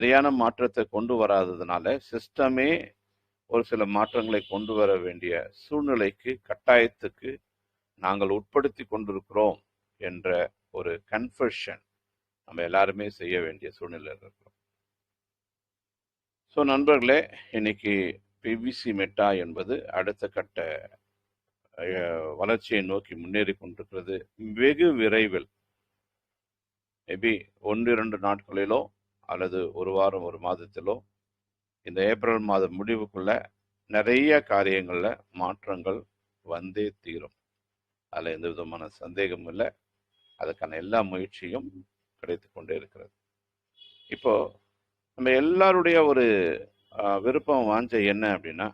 சரியான மாற்றத்தை கொண்டு வராததுனால சிஸ்டமே ஒரு சில மாற்றங்களை கொண்டு வர வேண்டிய சூழ்நிலைக்கு கட்டாயத்துக்கு நாங்கள் உட்படுத்தி கொண்டிருக்கிறோம் என்ற ஒரு கன்ஃபெஷன் நம்ம எல்லாருமே செய்ய வேண்டிய சூழ்நிலை இருக்கிறோம். ஸோ நண்பர்களே, இன்னைக்கு பிவிசி மெட்டா என்பது அடுத்த கட்ட வளர்ச்சியை நோக்கி முன்னேறி கொண்டிருக்கிறது. வெகு விரைவில் மேபி 1-2 நாட்களிலோ அல்லது ஒரு வாரம் ஒரு மாதத்திலோ இந்த ஏப்ரல் மாத முடிவுக்குள்ள நிறைய காரியங்கள்ல மாற்றங்கள் வந்தே தீரும். அதில் எந்த விதமான சந்தேகமும் இல்லை. அதுக்கான எல்லா முயற்சியும் கிடைத்து கொண்டே இருக்கிறது. இப்போ நம்ம எல்லாருடைய ஒரு விருப்பம் வாஞ்ச என்ன அப்படின்னா,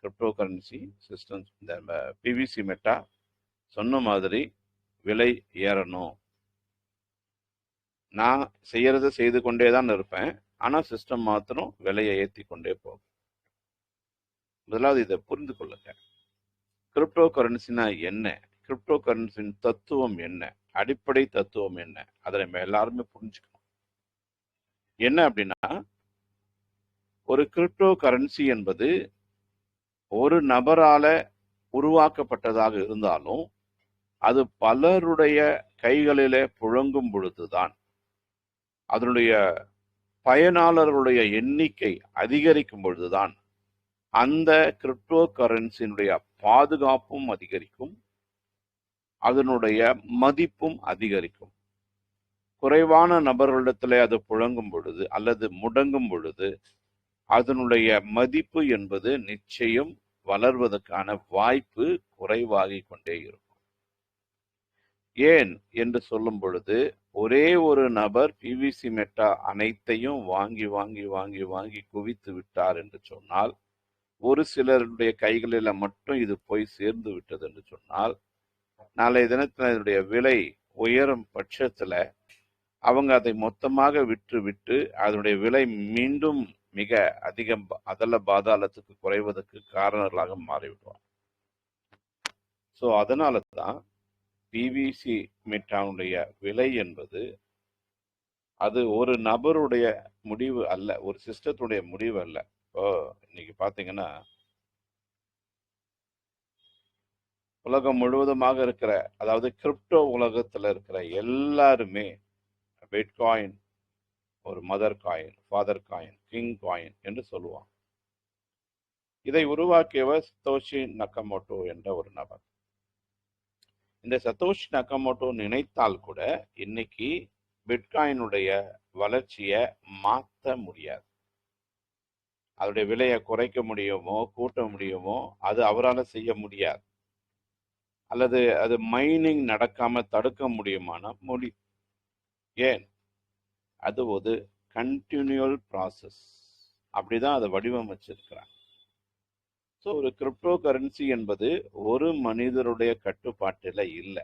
கிரிப்டோ கரன்சி சிஸ்டம் இந்த பிவிசி மெட்டா சொன்ன மாதிரி விலை ஏறணும். நான் செய்யறதை செய்து கொண்டே தான் இருப்பேன், ஆனால் சிஸ்டம் மாத்திரம் விலையை ஏற்றி கொண்டே போகும். முதலாவது இதை புரிந்து கொள்ளுங்க. கிரிப்டோ கரன்சினா என்ன? கிரிப்டோ கரன்சியின் தத்துவம் என்ன? அடிப்படை தத்துவம் என்ன? அதை நம்ம எல்லாருமே புரிஞ்சுக்கணும். என்ன அப்படின்னா, ஒரு கிரிப்டோ கரன்சி என்பது ஒரு நபரால உருவாக்கப்பட்டதாக இருந்தாலும் அது பலருடைய கைகளிலே புழங்கும் பொழுதுதான் அதனுடைய பயனாளர்களுடைய எண்ணிக்கை அதிகரிக்கும் பொழுதுதான் அந்த கிரிப்டோ கரன்சியினுடைய பாதுகாப்பும் அதிகரிக்கும், அதனுடைய மதிப்பும் அதிகரிக்கும். குறைவான நபர்களிடத்திலே அது புழங்கும் பொழுது அல்லது முடங்கும் பொழுது அதனுடைய மதிப்பு என்பது நிச்சயம் வளர்வதற்கான வாய்ப்பு குறைவாகி கொண்டே இருக்கும். ஏன் என்று சொல்லும் பொழுது, ஒரே ஒரு நபர் பிவிசி மெட்டா அனைத்தையும் வாங்கி வாங்கி வாங்கி வாங்கி குவித்து விட்டார் என்று சொன்னால், ஒரு சிலருடைய கைகளில் மட்டும் இது போய் சேர்ந்து விட்டது என்று சொன்னால், நாளைய தினத்தில் இதனுடைய விலை உயரும் பட்சத்துல அவங்க அதை மொத்தமாக விற்று அதனுடைய விலை மீண்டும் மிக அதிகம் அதல பாதாளத்துக்கு குறைவதற்கு காரணங்களாக மாறிவிடுவார். ஸோ அதனால தான் பிவிசி மெட்டாவுடைய விலை என்பது அது ஒரு நபருடைய முடிவு அல்ல, ஒரு சிஸ்டத்துடைய முடிவு அல்ல. இப்போ இன்னைக்கு பார்த்தீங்கன்னா உலகம் முழுவதுமாக இருக்கிற, அதாவது கிரிப்டோ உலகத்தில் இருக்கிற எல்லாருமே பிட்காயின் ஒரு mother coin, father coin, king coin என்று சொல்லுவாங்க. இதை உருவாக்கியவர் சத்தோஷி நக்கமோட்டோ என்ற ஒரு நபர். இந்த சத்தோஷி நக்கமோட்டோ நினைத்தால் கூட இன்னைக்கு பிட்காயினுடைய வளர்ச்சியை மாற்ற முடியாது. அதனுடைய விலையை குறைக்க முடியுமோ கூட்ட முடியுமோ அது அவரால் செய்ய முடியாது. அல்லது அது மைனிங் நடக்காம தடுக்க முடியுமானா ஏன்? அது ஒரு கண்டினியூவல் ப்ராசஸ். அப்படிதான் அதை வடிவமைச்சிருக்கிறாங்க. ஸோ ஒரு கிரிப்டோ கரன்சி என்பது ஒரு மனிதருடைய கட்டுப்பாட்டில் இல்லை,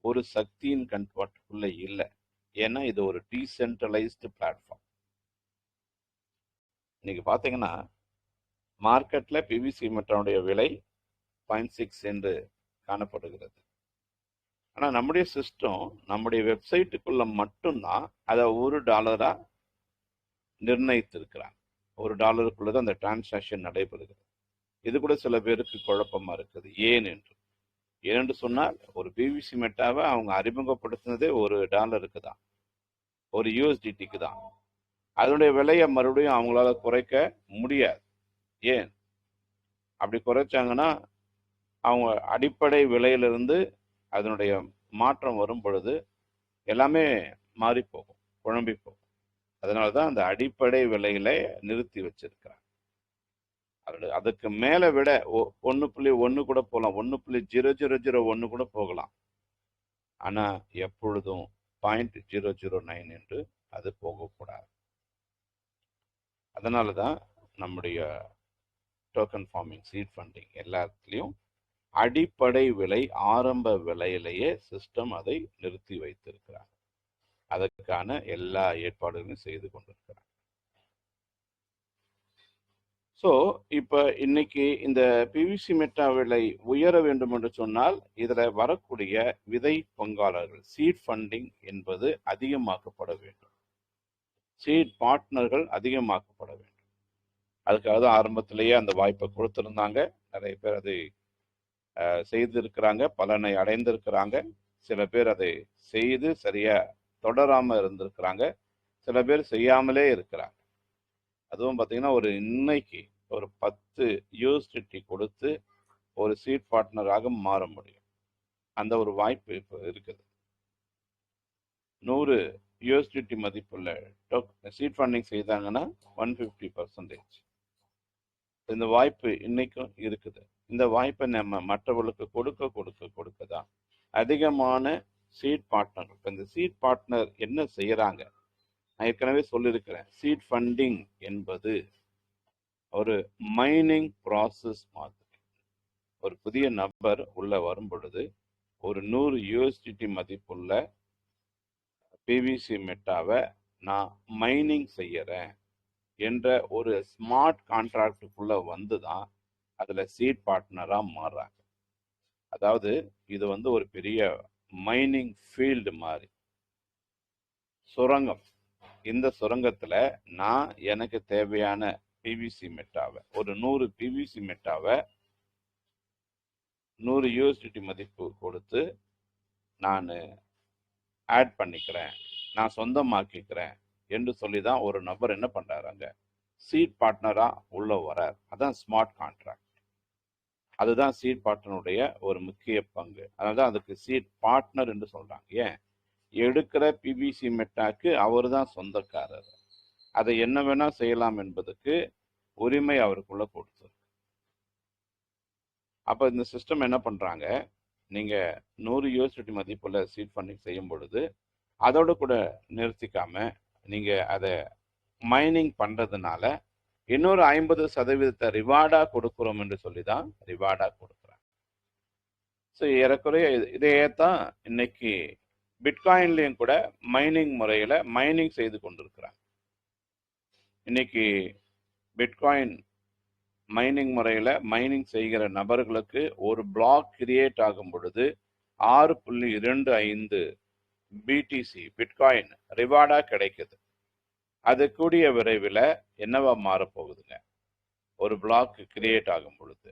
ஒரு சக்தியின் கட்டுப்பாட்டுக்குள்ள இல்லை. ஏன்னா இது ஒரு டீசென்ட்ரலைஸ்டு பிளாட்ஃபார்ம். இன்னைக்கு பார்த்தீங்கன்னா மார்க்கெட்ல பிவிசி மெட்டாவுடைய விலை 0.6 என்று காணப்படுகிறது. ஆனால் நம்முடைய சிஸ்டம் நம்முடைய வெப்சைட்டுக்குள்ள மட்டும்தான் அதை $1 நிர்ணயித்திருக்கிறாங்க. $1 அந்த டிரான்சாக்ஷன் நடைபெறுகிறது. இது கூட சில பேருக்கு குழப்பமா இருக்குது. ஏனென்று சொன்னால் ஒரு பிவிசி மெட்டாவை அவங்க அறிமுகப்படுத்தினதே $1 தான், ஒரு USDT தான். அதனுடைய விலையை மறுபடியும் அவங்களால குறைக்க முடியாது. ஏன்? அப்படி குறைச்சாங்கன்னா அவங்க அடிப்படை விலையிலிருந்து அதனுடைய மாற்றம் வரும் பொழுது எல்லாமே மாறி போகும், குழம்பி போகும். அதனால தான் அந்த அடிப்படை விலையில நிறுத்தி வச்சிருக்கிறாங்க. அதுக்கு மேலே விட 1.1 கூட போகலாம், 1.0001 கூட போகலாம். ஆனால் எப்பொழுதும் 0.009 என்று அது போகக்கூடாது. அதனால தான் நம்முடைய டோக்கன் ஃபார்மிங், சீட் ஃபண்டிங் எல்லாத்துலேயும் அடிப்படை விலை, ஆரம்ப விலையிலேயே சிஸ்டம் அதை நிறுத்தி வைத்திருக்கிறார். அதற்கான எல்லா ஏற்பாடுகளையும் செய்து கொண்டிருக்கிறார். ஸோ இப்போ இன்னைக்கு இந்த பிவிசி மெட்டா விலை உயர வேண்டும் என்று சொன்னால் இதில் வரக்கூடிய விதை பங்காளர்கள், சீட் ஃபண்டிங் என்பது அதிகமாக்கப்பட வேண்டும். சீட் பார்ட்னர்கள் அதிகமாக்கப்பட வேண்டும். அதுக்காக தான் ஆரம்பத்திலேயே அந்த வாய்ப்பை கொடுத்துருந்தாங்க. நிறைய பேர் அதை செய்திருக்கிறாங்க, பலனை அடைந்திருக்கிறாங்க. சில பேர் அதை செய்து சரியா தொடராம இருந்திருக்கிறாங்க, சில பேர் செய்யாமலே இருக்கிறாங்க. அதுவும் பார்த்தீங்கன்னா இன்னைக்கு ஒரு 10 யூஎஸ்டிடி கொடுத்து ஒரு சீட் பார்ட்னராக மாற முடியும். அந்த ஒரு வாய்ப்பு இப்போ இருக்குது. 100 யூஎஸ்டிடி மதிப்புள்ள சீட் ஃபண்டிங் செய்தாங்கன்னா 150%. இந்த வாய்ப்பு இன்னைக்கும் இருக்குது. இந்த வாய்ப்பை நம்ம மற்றவர்களுக்கு கொடுக்க தான் அதிகமான சீட் பார்ட்னர். இப்போ இந்த சீட் பார்ட்னர் என்ன செய்யறாங்க? நான் ஏற்கனவே சொல்லியிருக்கிறேன், சீட் ஃபண்டிங் என்பது ஒரு மைனிங் ப்ராசஸ் மாதிரி. ஒரு புதிய நபர் உள்ள வரும் பொழுது ஒரு 100 யூஎஸ்டிடி மதிப்புள்ள பிவிசி மெட்டாவை நான் மைனிங் செய்யறேன் என்ற ஒரு ஸ்மார்ட் கான்ட்ராக்டுக்குள்ள வந்து தான் அதுல சீட் பார்ட்னரா மாறுறாங்க. அதாவது இது ஒரு பெரிய மைனிங் ஃபீல்டு மாதிரி, சுரங்கம். இந்த சுரங்கத்துல நான் எனக்கு தேவையான பிவிசி மெட்டாவை, ஒரு 100 பிவிசி மெட்டாவை 100 யூஎஸ்டிடி மதிப்பு கொடுத்து நான் ஆட் பண்ணிக்கிறேன், நான் சொந்தமாக்கிக்கிறேன் என்று சொல்லி தான் ஒரு நபர் என்ன பண்றாங்க, சீட் பார்ட்னரா உள்ள வரார். அதான் ஸ்மார்ட் கான்ட்ராக்ட். அதுதான் சீட் பார்ட்னருடைய ஒரு முக்கிய பங்கு. அதனால அதுக்கு சீட் பார்ட்னர் என்று சொல்றாங்க. ஏன்? எடுக்கிற பிவிசி மெட்டாக்கு அவர் தான் சொந்தக்காரர். அதை என்ன வேணா செய்யலாம் என்பதுக்கு உரிமை அவருக்குள்ள கொடுத்து. அப்ப இந்த சிஸ்டம் என்ன பண்றாங்க, நீங்க 100 யூஎஸ்டிடி மதிப்புள்ள சீட் ஃபண்டிங் செய்யும் பொழுது அதோட கூட நிறுத்திக்காம நீங்க அதை மைனிங் பண்றதுனால இன்னொரு 50% ரிவார்டா கொடுக்கிறோம் என்று சொல்லிதான் ரிவார்டா கொடுக்குறாங்க. ஸோ ஏறக்குறைய இதையே தான் இன்னைக்கு பிட்காயின்லையும் கூட மைனிங் முறையில மைனிங் செய்து கொண்டிருக்கிறாங்க. இன்னைக்கு பிட்காயின் மைனிங் முறையில மைனிங் செய்கிற நபர்களுக்கு ஒரு பிளாக் கிரியேட் ஆகும் பொழுது 6.25 பிடிசி பிட்காயின் ரிவார்டா கிடைக்குது. அது கூடிய விரைவில் என்னவா மாறப்போகுதுங்க, ஒரு பிளாக் கிரியேட் ஆகும் பொழுது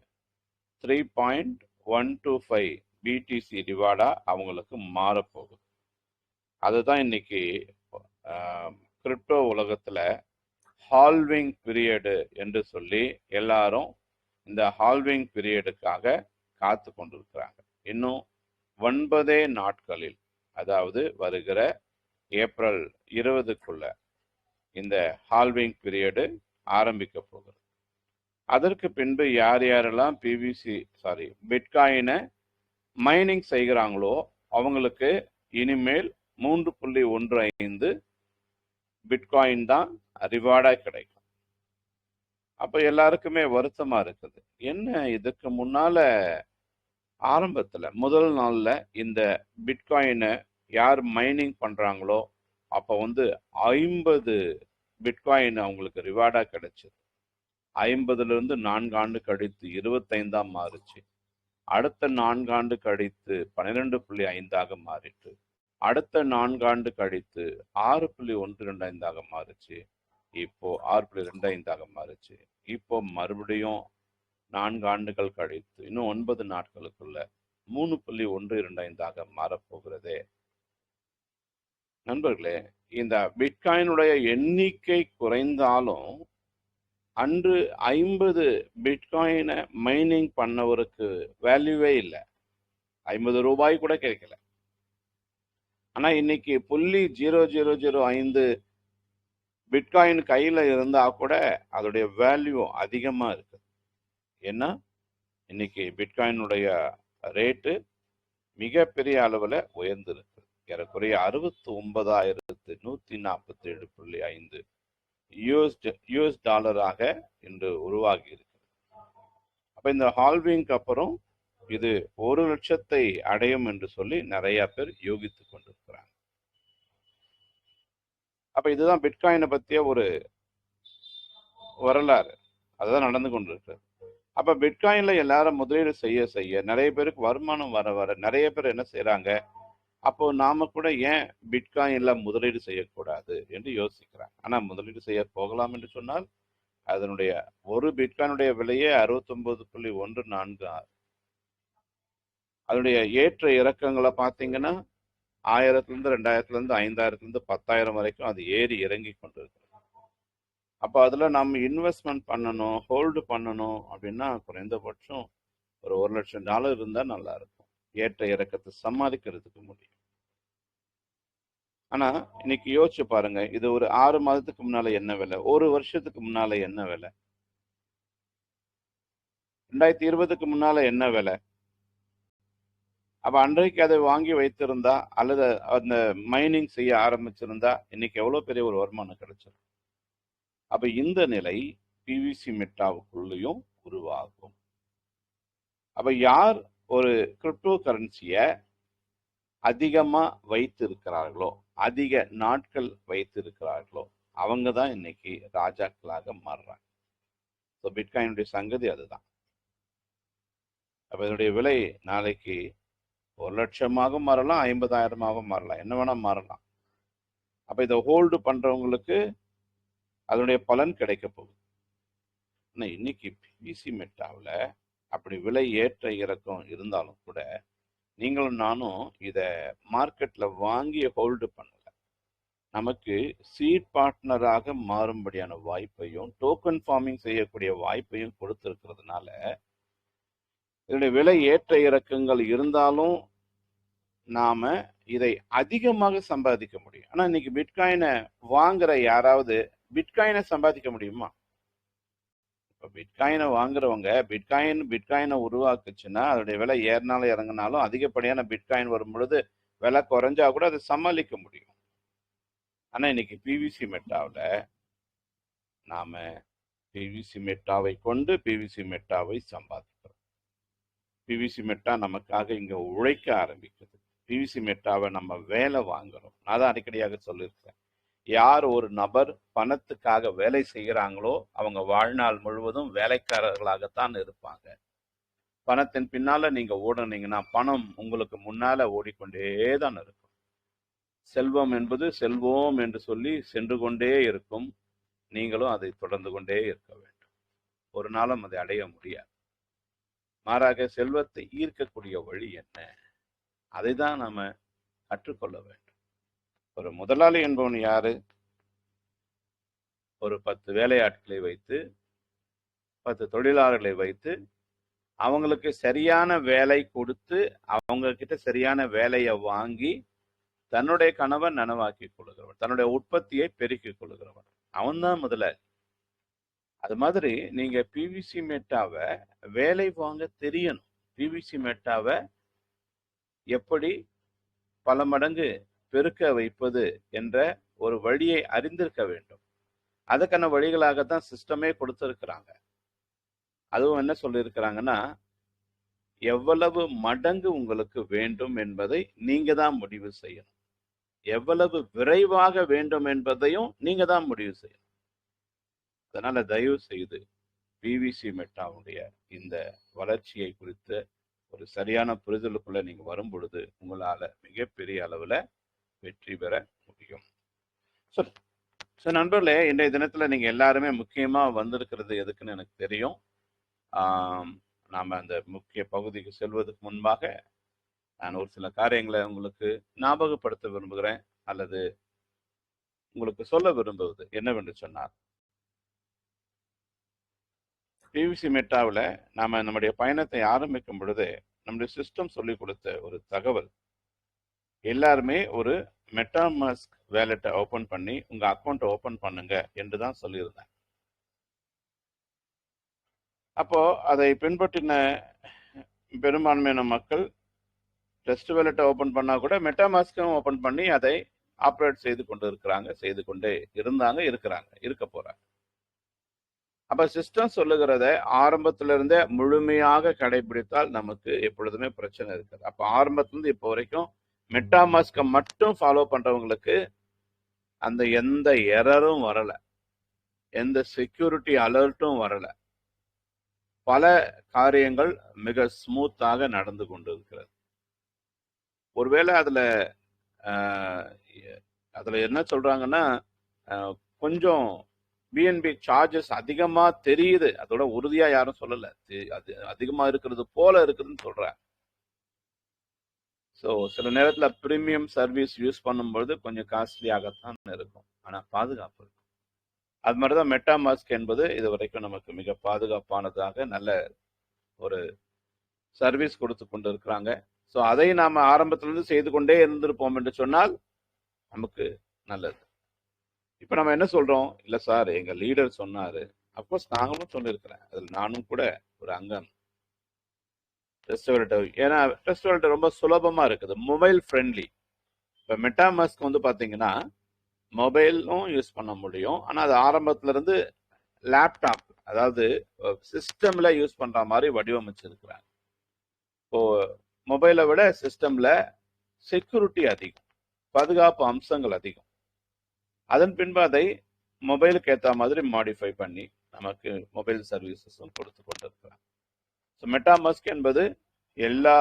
3.125 பிடிசி ரிவார்டா அவங்களுக்கு மாறப்போகுது. அதுதான் இன்னைக்கு கிரிப்டோ உலகத்துல ஹால்விங் பீரியடு என்று சொல்லி எல்லாரும் இந்த ஹால்விங் பீரியடுக்காக காத்து கொண்டிருக்கிறாங்க. இன்னும் 9 நாட்களில், அதாவது வருகிற ஏப்ரல் 20க்குள்ள இந்த ஹால்விங் பீரியடு ஆரம்பிக்க போகிறது. அதற்கு பின்பு யார் யாரெல்லாம் பிட்காயினை மைனிங் செய்கிறாங்களோ அவங்களுக்கு இனிமேல் 3.15 பிட்காயின் தான் ரிவார்டா கிடைக்கும். அப்ப எல்லாருக்குமே வருத்தமா இருக்குது. என்ன, இதுக்கு முன்னால ஆரம்பத்துல முதல் நாள்ல இந்த பிட்காயினை யார் மைனிங் பண்றாங்களோ அப்ப 50 பிட்காயின் அவங்களுக்கு ரிவார்டா கிடைச்சது. 50ல இருந்து 4 ஆண்டு கழித்து 25 மாறுச்சு. அடுத்த 4 ஆண்டு கழித்து 12.5 மாறிட்டு, அடுத்த 4 ஆண்டு கழித்து 6.125 மாறுச்சு. இப்போ 6.25 மாறுச்சு. இப்போ மறுபடியும் 4 ஆண்டுகள் கழித்து இன்னும் 9 நாட்களுக்குள்ள 3.125 மாறப்போகிறதே. நண்பர்களே, இந்த பிட்காயினுடைய எண்ணிக்கை குறைந்தாலும் அன்று 50 பிட்காயினை மைனிங் பண்ணவருக்கு வேல்யூவே இல்லை, 50 ரூபாய் கூட கிடைக்கல. ஆனா இன்னைக்கு 0.0005 பிட்காயின் கையில இருந்தா கூட அதோடைய வேல்யூ அதிகமா இருக்கு. ஏன்னா இன்னைக்கு பிட்காயினுடைய ரேட்டு மிகப்பெரிய அளவுல உயர்ந்திருக்கு. ஏறக்குறைய 69,147.5 யூஎஸ் டாலராக இன்று உருவாகி இருக்கு. அப்ப இந்த ஹால்விங்க்கு அப்புறம் இது 1 லட்சத்தை அடையும் என்று சொல்லி நிறைய பேர் யோகித்து கொண்டிருக்கிறாங்க. அப்ப இதுதான் பிட்காயினை பற்றிய ஒரு வரலாறு, அதுதான் நடந்து கொண்டிருக்கு. அப்ப பிட்காயின்ல எல்லாரும் முதலீடு செய்ய செய்ய நிறைய பேருக்கு வருமானம் வர வர நிறைய பேர் என்ன செய்யறாங்க, அப்போ நாம கூட ஏன் பிட்காயின்ல முதலீடு செய்யக்கூடாது என்று யோசிக்கிறாங்க. ஆனா முதலீடு செய்ய போகலாம் என்று சொன்னால் அதனுடைய ஒரு பிட்காயினுடைய விலையே 69.146. அதனுடைய ஏற்ற இறக்கங்களை பார்த்தீங்கன்னா 1000லிருந்து 2000லிருந்து 5000லிருந்து 10,000 வரைக்கும் அது ஏறி இறங்கி கொண்டிருக்கு. அப்போ அதுல நம்ம இன்வெஸ்ட்மெண்ட் பண்ணணும், ஹோல்டு பண்ணணும் அப்படின்னா குறைந்தபட்சம் ஒரு $1,00,000 இருந்தா நல்லா இருக்கும். ஏற்ற இறக்கத்தை சமாளிக்கிறதுக்கு முடியும். ஆனா இன்னைக்கு யோசிச்சு பாருங்க, இது ஒரு 6 மாதத்துக்கு முன்னால என்ன விலை, ஒரு வருஷத்துக்கு முன்னால என்ன விலை, 2020க்கு முன்னால என்ன விலை. அப்ப அன்றைக்கு அதை வாங்கி வைத்திருந்தா அல்லது அந்த மைனிங் செய்ய ஆரம்பிச்சிருந்தா இன்னைக்கு எவ்வளவு பெரிய ஒரு வருமானம் கிடைச்சிடும். அப்ப இந்த நிலை பிவிசி மெட்டாவுக்குள்ளேயும் உருவாகும். அப்ப யார் ஒரு கிரிப்டோ கரன்சிய அதிகமா வைத்திருக்கிறார்களோ, அதிக நாட்கள் வைத்திருக்கிறார்களோ, அவங்க தான் இன்னைக்கு ராஜாக்களாக மாறுறாங்க. ஸோ பிட்காயினுடைய சங்கதி அதுதான். அப்ப இதனுடைய விலை நாளைக்கு 1,00,000 மாறலாம், 50,000 மாறலாம், என்ன வேணா மாறலாம். அப்ப இதை ஹோல்டு பண்றவங்களுக்கு அதனுடைய பலன் கிடைக்க போகுது. ஆனா இன்னைக்கு பிவிசி மெட்டாவில் அப்படி விலை ஏற்ற இறக்கம் இருந்தாலும் கூட நீங்களும் நானும் இதை மார்க்கெட்ல வாங்கி ஹோல்டு பண்ணல. நமக்கு சீட் பார்ட்னராக மாறும்படியான வாய்ப்பையும் டோக்கன் ஃபார்மிங் செய்யக்கூடிய வாய்ப்பையும் கொடுத்திருக்கிறதுனால இதனுடைய விலை ஏற்ற இறக்கங்கள் இருந்தாலும் நாம இதை அதிகமாக சம்பாதிக்க முடியும். ஆனா இன்னைக்கு பிட்காயினை வாங்குற யாராவது பிட்காயினை சம்பாதிக்க முடியுமா? இப்போ பிட்காயினை வாங்குறவங்க பிட்காயினை உருவாக்குச்சுன்னா அதோடைய விலை ஏறினாலும் இறங்கினாலும் அதிகப்படியான பிட்காயின் வரும் பொழுது விலை குறைஞ்சா கூட அதை சமாளிக்க முடியும். ஆனா இன்னைக்கு பிவிசி மெட்டாவில் நாம பிவிசி மெட்டாவை கொண்டு பிவிசி மெட்டாவை சம்பாதிக்கிறோம். பிவிசி மெட்டா நமக்காக இங்க உழைக்க ஆரம்பிக்குது. பிவிசி மெட்டாவை நம்ம வேலை வாங்குறோம். நான் தான் அடிக்கடியாக சொல்லியிருக்கேன், யார் ஒரு நபர் பணத்துக்காக வேலை செய்கிறாங்களோ அவங்க வாழ்நாள் முழுவதும் வேலைக்காரர்களாகத்தான் இருப்பாங்க. பணத்தின் பின்னால நீங்க ஓடுனீங்கன்னா பணம் உங்களுக்கு முன்னால ஓடிக்கொண்டே தான் இருக்கும். செல்வம் என்பது செல்வோம் என்று சொல்லி சென்று கொண்டே இருக்கும். நீங்களும் அதை தொடர்ந்து கொண்டே இருக்க வேண்டும். ஒரு நாளும் அதை அடைய முடியாது. மாறாக செல்வத்தை ஈர்க்கக்கூடிய வழி என்ன, அதை தான் நாம கற்றுக்கொள்ள வேண்டும். ஒரு முதலாளி என்பவன் யாரு? ஒரு 10 வேலையாட்களை வைத்து 10 தொழிலாளர்களை வைத்து அவங்களுக்கு சரியான வேலை கொடுத்து அவங்க கிட்ட சரியான வேலையை வாங்கி தன்னுடைய கனவை நனவாக்கி கொள்கிறவன், தன்னுடைய உற்பத்தியை பெருக்கிக் கொள்கிறவன், அவன்தான் முதலாளி. அது மாதிரி நீங்க பிவிசி மெட்டாவை வேலை வாங்க தெரியணும். பிவிசி மெட்டாவை எப்படி பல மடங்கு பெருக்க வைப்பது என்ற ஒரு வழியை அறிந்திருக்க வேண்டும். அதுக்கான வழிகளாகத்தான் சிஸ்டமே கொடுத்திருக்கிறாங்க. அதுவும் என்ன சொல்லியிருக்கிறாங்கன்னா, எவ்வளவு மடங்கு உங்களுக்கு வேண்டும் என்பதை நீங்க தான் முடிவு செய்யணும். எவ்வளவு விரைவாக வேண்டும் என்பதையும் நீங்க தான் முடிவு செய்யணும். அதனால தயவு செய்து பிவிசி மெட்டாவுடைய இந்த வளர்ச்சியை குறித்த ஒரு சரியான புரிதலுக்குள்ள நீங்க வரும் பொழுது உங்களால மிகப்பெரிய அளவுல வெற்றி பெற முடியும். ஸோ நண்பர்களே, இன்றைய தினத்துல நீங்க எல்லாருமே முக்கியமா வந்திருக்கிறது எதுக்குன்னு எனக்கு தெரியும். நாம அந்த முக்கிய பகுதிக்கு செல்வதற்கு முன்பாக நான் ஒரு சில காரியங்களை உங்களுக்கு ஞாபகப்படுத்த விரும்புகிறேன் அல்லது உங்களுக்கு சொல்ல விரும்புவது என்னவென்று சொன்னார், பிவிசி மெட்டாவில் நாம நம்முடைய பயணத்தை ஆரம்பிக்கும் பொழுது நம்முடைய சிஸ்டம் சொல்லி கொடுத்த ஒரு தகவல், எல்லாருமே ஒரு மெட்டாமாஸ்க் வேலெட்டை ஓபன் பண்ணி உங்க அக்கௌண்ட்டை ஓபன் பண்ணுங்க என்று தான் சொல்லியிருந்தேன். அப்போ அதை பின்பற்றின பெரும்பான்மையான மக்கள் டெஸ்ட் வேலெட்டை ஓபன் பண்ணா கூட மெட்டாமாஸ்க்கும் ஓபன் பண்ணி அதை ஆப்ரேட் செய்து கொண்டு இருக்கிறாங்க, செய்து கொண்டே இருந்தாங்க, இருக்க போறாங்க. அப்ப சிஸ்டம் சொல்லுகிறத ஆரம்பத்திலிருந்தே முழுமையாக கடைபிடித்தால் நமக்கு எப்பொழுதுமே பிரச்சனை இருக்காது. அப்ப ஆரம்பத்திலிருந்து இப்போ வரைக்கும் மெட்டாமாஸ்கை மட்டும் ஃபாலோ பண்றவங்களுக்கு அந்த எந்த எரரும் வரல, எந்த செக்யூரிட்டி அலர்ட்டும் வரல. பல காரியங்கள் மிக ஸ்மூத்தாக நடந்து கொண்டு இருக்கிறது. ஒருவேளை அதுல என்ன சொல்றாங்கன்னா கொஞ்சம் பிஎன்பி சார்ஜஸ் அதிகமா தெரியுது, அதோட உறுதியா யாரும் சொல்லல, அது அதிகமா இருக்கிறது போல இருக்குதுன்னு சொல்றாங்க. ஸோ சில நேரத்துல ப்ரீமியம் சர்வீஸ் யூஸ் பண்ணும்பொழுது கொஞ்சம் காஸ்ட்லியாகத்தான் இருக்கும், ஆனா பாதுகாப்பு இருக்கும். அது மாதிரிதான் மெட்டா மாஸ்க் என்பது இது வரைக்கும் நமக்கு மிக பாதுகாப்பானதாக நல்ல ஒரு சர்வீஸ் கொடுத்து கொண்டு இருக்கிறாங்க. ஸோ அதை நாம ஆரம்பத்திலிருந்து செய்து கொண்டே இருந்திருப்போம் என்று சொன்னால் நமக்கு நல்லது. இப்ப நம்ம என்ன சொல்றோம், இல்ல சார் எங்க லீடர் சொன்னாரு, அப்கோர்ஸ் நாங்களும் சொல்லியிருக்கிறேன், அதில் நானும் கூட ஒரு அங்கம். டெஸ்ட் வாலெட், ஏன்னா டெஸ்ட் வாலெட் ரொம்ப சுலபமா இருக்குது, மொபைல் ஃப்ரெண்ட்லி. இப்போ மெட்டா மாஸ்க் வந்து பாத்தீங்கன்னா மொபைலும் யூஸ் பண்ண முடியும், ஆனா அது ஆரம்பத்துல இருந்து லேப்டாப், அதாவது சிஸ்டம்ல யூஸ் பண்ற மாதிரி வடிவமைச்சிருக்கிறாங்க. இப்போ மொபைலை விட சிஸ்டம்ல செக்யூரிட்டி அதிகம், பாதுகாப்பு அம்சங்கள் அதிகம். அதன் பின்பு அதை மொபைலுக்கு ஏற்ற மாதிரி மாடிஃபை பண்ணி நமக்கு மொபைல் சர்வீசஸும் கொடுத்து கொண்டிருக்கிறாங்க. ஸோ மெட்டா மாஸ்க் என்பது எல்லா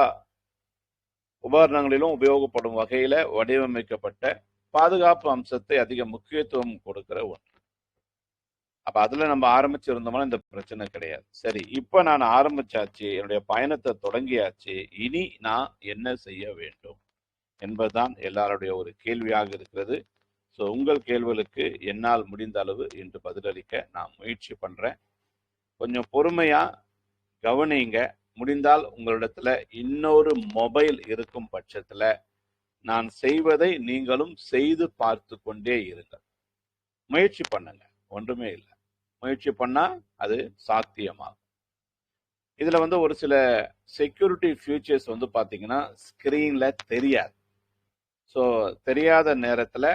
உபகரணங்களிலும் உபயோகப்படும் வகையில வடிவமைக்கப்பட்ட பாதுகாப்பு அம்சத்தை அதிக முக்கியத்துவம் கொடுக்கிற ஒன்று. அப்ப அதுல நம்ம ஆரம்பிச்சிருந்தோம்னா இந்த பிரச்சனை கிடையாது. சரி, இப்ப நான் ஆரம்பிச்சாச்சு, என்னுடைய பயணத்தை தொடங்கியாச்சு, இனி நான் என்ன செய்ய வேண்டும் என்பதுதான் எல்லாருடைய ஒரு கேள்வியாக இருக்கிறது. ஸோ உங்கள் கேள்விகளுக்கு என்னால் முடிந்த அளவு இன்று பதிலளிக்க நான் முயற்சி பண்றேன். கொஞ்சம் பொறுமையா கவனிங்க. முடிந்தால் உங்களிடத்துல இன்னொரு மொபைல் இருக்கும் பட்சத்துல நான் செய்வதை நீங்களும் செய்து பார்த்து கொண்டே இருங்கள். முயற்சி பண்ணுங்க, ஒன்றுமே இல்லை, முயற்சி பண்ணா அது சாத்தியமாகும். இதுல வந்து ஒரு சில செக்யூரிட்டி ஃபியூச்சர்ஸ் வந்து பாத்தீங்கன்னா ஸ்கிரீன்ல தெரியாது. ஸோ தெரியாத நேரத்துல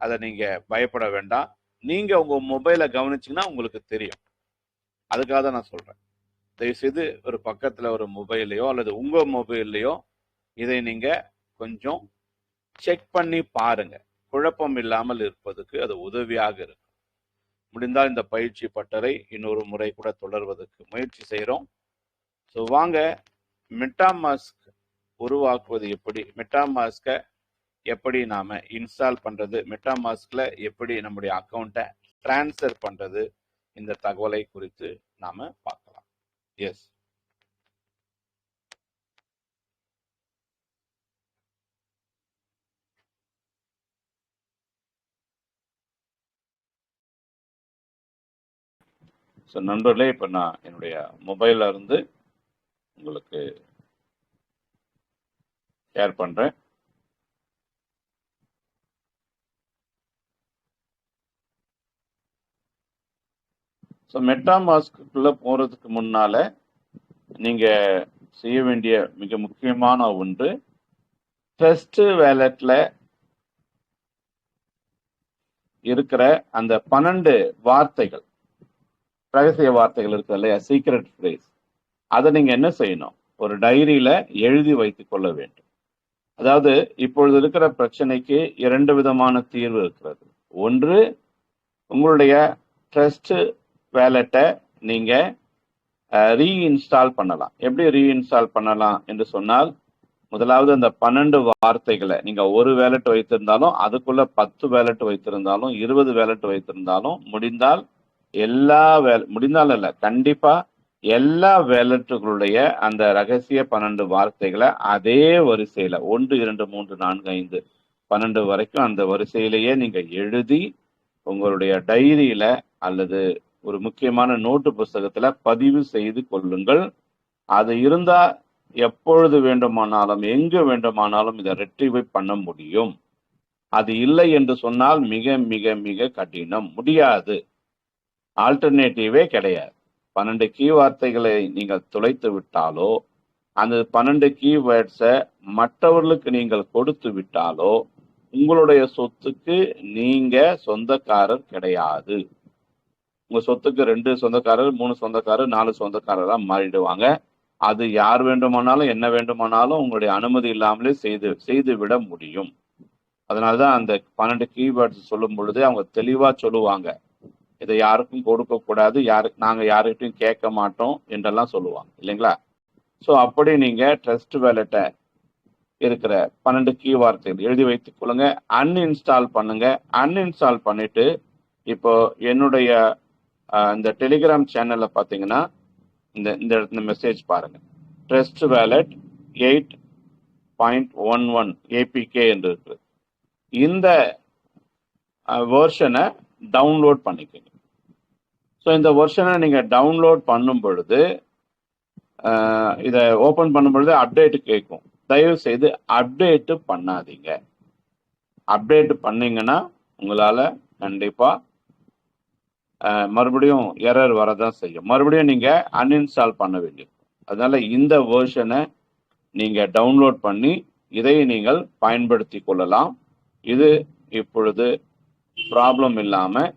அதை நீங்க பயப்பட வேண்டாம். நீங்க உங்க மொபைலை கவனிச்சீங்கன்னா உங்களுக்கு தெரியும். அதுக்காக தான் நான் சொல்றேன், தயவுசெய்து ஒரு பக்கத்துல ஒரு மொபைலையோ அல்லது உங்க மொபைல்லையோ இதை நீங்க கொஞ்சம் செக் பண்ணி பாருங்க. குழப்பம் இல்லாமல் இருப்பதுக்கு அது உதவியாக இருக்கும். முடிந்தால் இந்த பயிற்சி பட்டறை இன்னொரு முறை கூட தொடர்வதற்கு முயற்சி செய்கிறோம். ஸோ வாங்க, மெட்டா மாஸ்க் உருவாக்குவது எப்படி, மெட்டா மாஸ்கை எப்படி நாம இன்ஸ்டால் பண்றது, மெட்டா மாஸ்க்ல எப்படி நம்முடைய அக்கௌண்ட்டை டிரான்ஸ்ஃபர் பண்றது, இந்த தகவலை குறித்து நாம பார்க்கலாம். எஸ், ஸோ நண்பர்களே, இப்போ நான் என்னுடைய மொபைல்ல இருந்து உங்களுக்கு ஷேர் பண்றேன். ஸோ மெட்டா மாஸ்க்குள்ள போறதுக்கு முன்னால நீங்க செய்ய வேண்டிய மிக முக்கியமான ஒன்று, ட்ரஸ்ட் வேலட்ல இருக்கிற அந்த 12 வார்த்தைகள், ரகசிய வார்த்தைகள் இருக்கு இல்லையா, சீக்ரெட் ஃப்ரேஸ், அதை நீங்க என்ன செய்யணும், ஒரு டைரியில எழுதி வைத்துக் கொள்ள வேண்டும். அதாவது இப்பொழுது இருக்கிற பிரச்சனைக்கு 2 விதமான தீர்வு இருக்கிறது. ஒன்று, உங்களுடைய ட்ரஸ்ட் வேலட்டை நீங்க ரீஇன்ஸ்டால் பண்ணலாம். எப்படி ரீஇன்ஸ்டால் பண்ணலாம் என்று சொன்னால், முதலாவது அந்த 12 வார்த்தைகளை நீங்க ஒரு வேலட் வைத்திருந்தாலும், அதுக்குள்ள 10 வேலட் வைத்திருந்தாலும், 20 வேலட் வைத்திருந்தாலும், முடிந்தால் முடிந்தால் அல்ல, கண்டிப்பா எல்லா வேலட்டுகளுடைய அந்த ரகசிய 12 வார்த்தைகளை அதே வரிசையில 1 2 3 4 5 12 வரைக்கும் அந்த வரிசையிலேயே நீங்க எழுதி உங்களுடைய டைரியில அல்லது ஒரு முக்கியமான நோட்டு புஸ்தகத்துல பதிவு செய்து கொள்ளுங்கள். அது இருந்தா எப்பொழுது வேண்டுமானாலும் எங்கு வேண்டுமானாலும் இதை ரெட்ரிவை பண்ண முடியும். அது இல்லை என்று சொன்னால் மிக மிக மிக கடினம், முடியாது, ஆல்டர்னேட்டிவே கிடையாது. 12 கீ வார்த்தைகளை நீங்கள் துளைத்து விட்டாலோ, அந்த 12 கீவேர்ட்ஸை மற்றவர்களுக்கு நீங்கள் கொடுத்து விட்டாலோ, உங்களுடைய சொத்துக்கு நீங்க சொந்தக்காரர் கிடையாது. உங்க சொத்துக்கு 2 சொந்தக்காரர், 3 சொந்தக்காரர், 4 சொந்தக்காரரா மாறிடுவாங்க. அது யார் வேண்டுமானாலும் என்ன வேண்டுமானாலும் உங்களுடைய அனுமதி இல்லாமலே செய்து விட முடியும். அதனாலதான் அந்த 12 கீவேர்ட்ஸ் சொல்லும் பொழுது அவங்க தெளிவா சொல்லுவாங்க, இதை யாருக்கும் கொடுக்க கூடாது, நாங்க யாருக்கிட்டையும் கேட்க மாட்டோம் என்றெல்லாம் சொல்லுவாங்க இல்லைங்களா. ஸோ அப்படி நீங்க ட்ரஸ்ட் வேலட்டை இருக்கிற 12 கீ வார்த்தைகள் எழுதி வைத்துக் கொள்ளுங்க. அன்இன்ஸ்டால் பண்ணுங்க. அன்இன்ஸ்டால் பண்ணிட்டு இப்போ என்னுடைய இந்த டெலிகிராம் சேனல்ல பார்த்தீங்கன்னா இந்த இந்த மெசேஜ் பாருங்க. ட்ரஸ்ட் வேலட் 8.11 ஏபிகே என்று இருக்கு. இந்த வெர்ஷனை டவுன்லோட் பண்ணிக்கோங்க. ஸோ இந்த வெர்ஷனை நீங்கள் டவுன்லோட் பண்ணும் பொழுது இதை ஓப்பன் பண்ணும் பொழுது அப்டேட் கேட்கும். தயவு செய்து அப்டேட்டு பண்ணாதீங்க. அப்டேட் பண்ணீங்கன்னா உங்களால் கண்டிப்பாக மறுபடியும் எரர் வரதான் செய்யும். மறுபடியும் நீங்கள் அன்இன்ஸ்டால் பண்ண வேண்டியிருக்கும். அதனால இந்த வெர்ஷனை நீங்கள் டவுன்லோட் பண்ணி இதை நீங்கள் பயன்படுத்தி கொள்ளலாம். இது இப்பொழுது ப்ராப்ளம் இல்லாமல்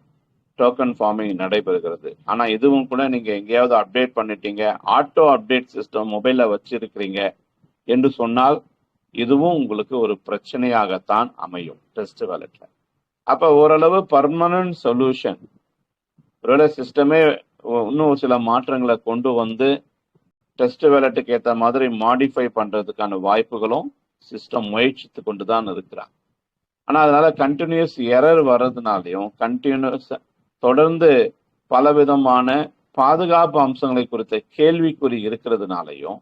டோக்கன் ஃபார்மிங் நடைபெறுகிறது. ஆனால் இதுவும் கூட நீங்கள் எங்கேயாவது அப்டேட் பண்ணிட்டீங்க, ஆட்டோ அப்டேட் சிஸ்டம் மொபைலில் வச்சிருக்கிறீங்க என்று சொன்னால் இதுவும் உங்களுக்கு ஒரு பிரச்சனையாகத்தான் அமையும் டெஸ்ட் வேலட்ல. அப்போ ஓரளவு பர்மனன்ட் சொல்யூஷன், ஒருவேளை சிஸ்டமே இன்னும் சில மாற்றங்களை கொண்டு வந்து டெஸ்ட் வேலட்டுக்கு ஏற்ற மாதிரி மாடிஃபை பண்ணுறதுக்கான வாய்ப்புகளும் சிஸ்டம் முயற்சித்து கொண்டு தான் இருக்கிறாங்க. ஆனால் அதனால கண்டினியூஸ் எரர் வர்றதுனாலையும் கண்டினியூஸ் தொடர்ந்து பலவிதமான பாதுகாப்பு அம்சங்களை குறித்த கேள்விக்குறி இருக்கிறதுனாலையும்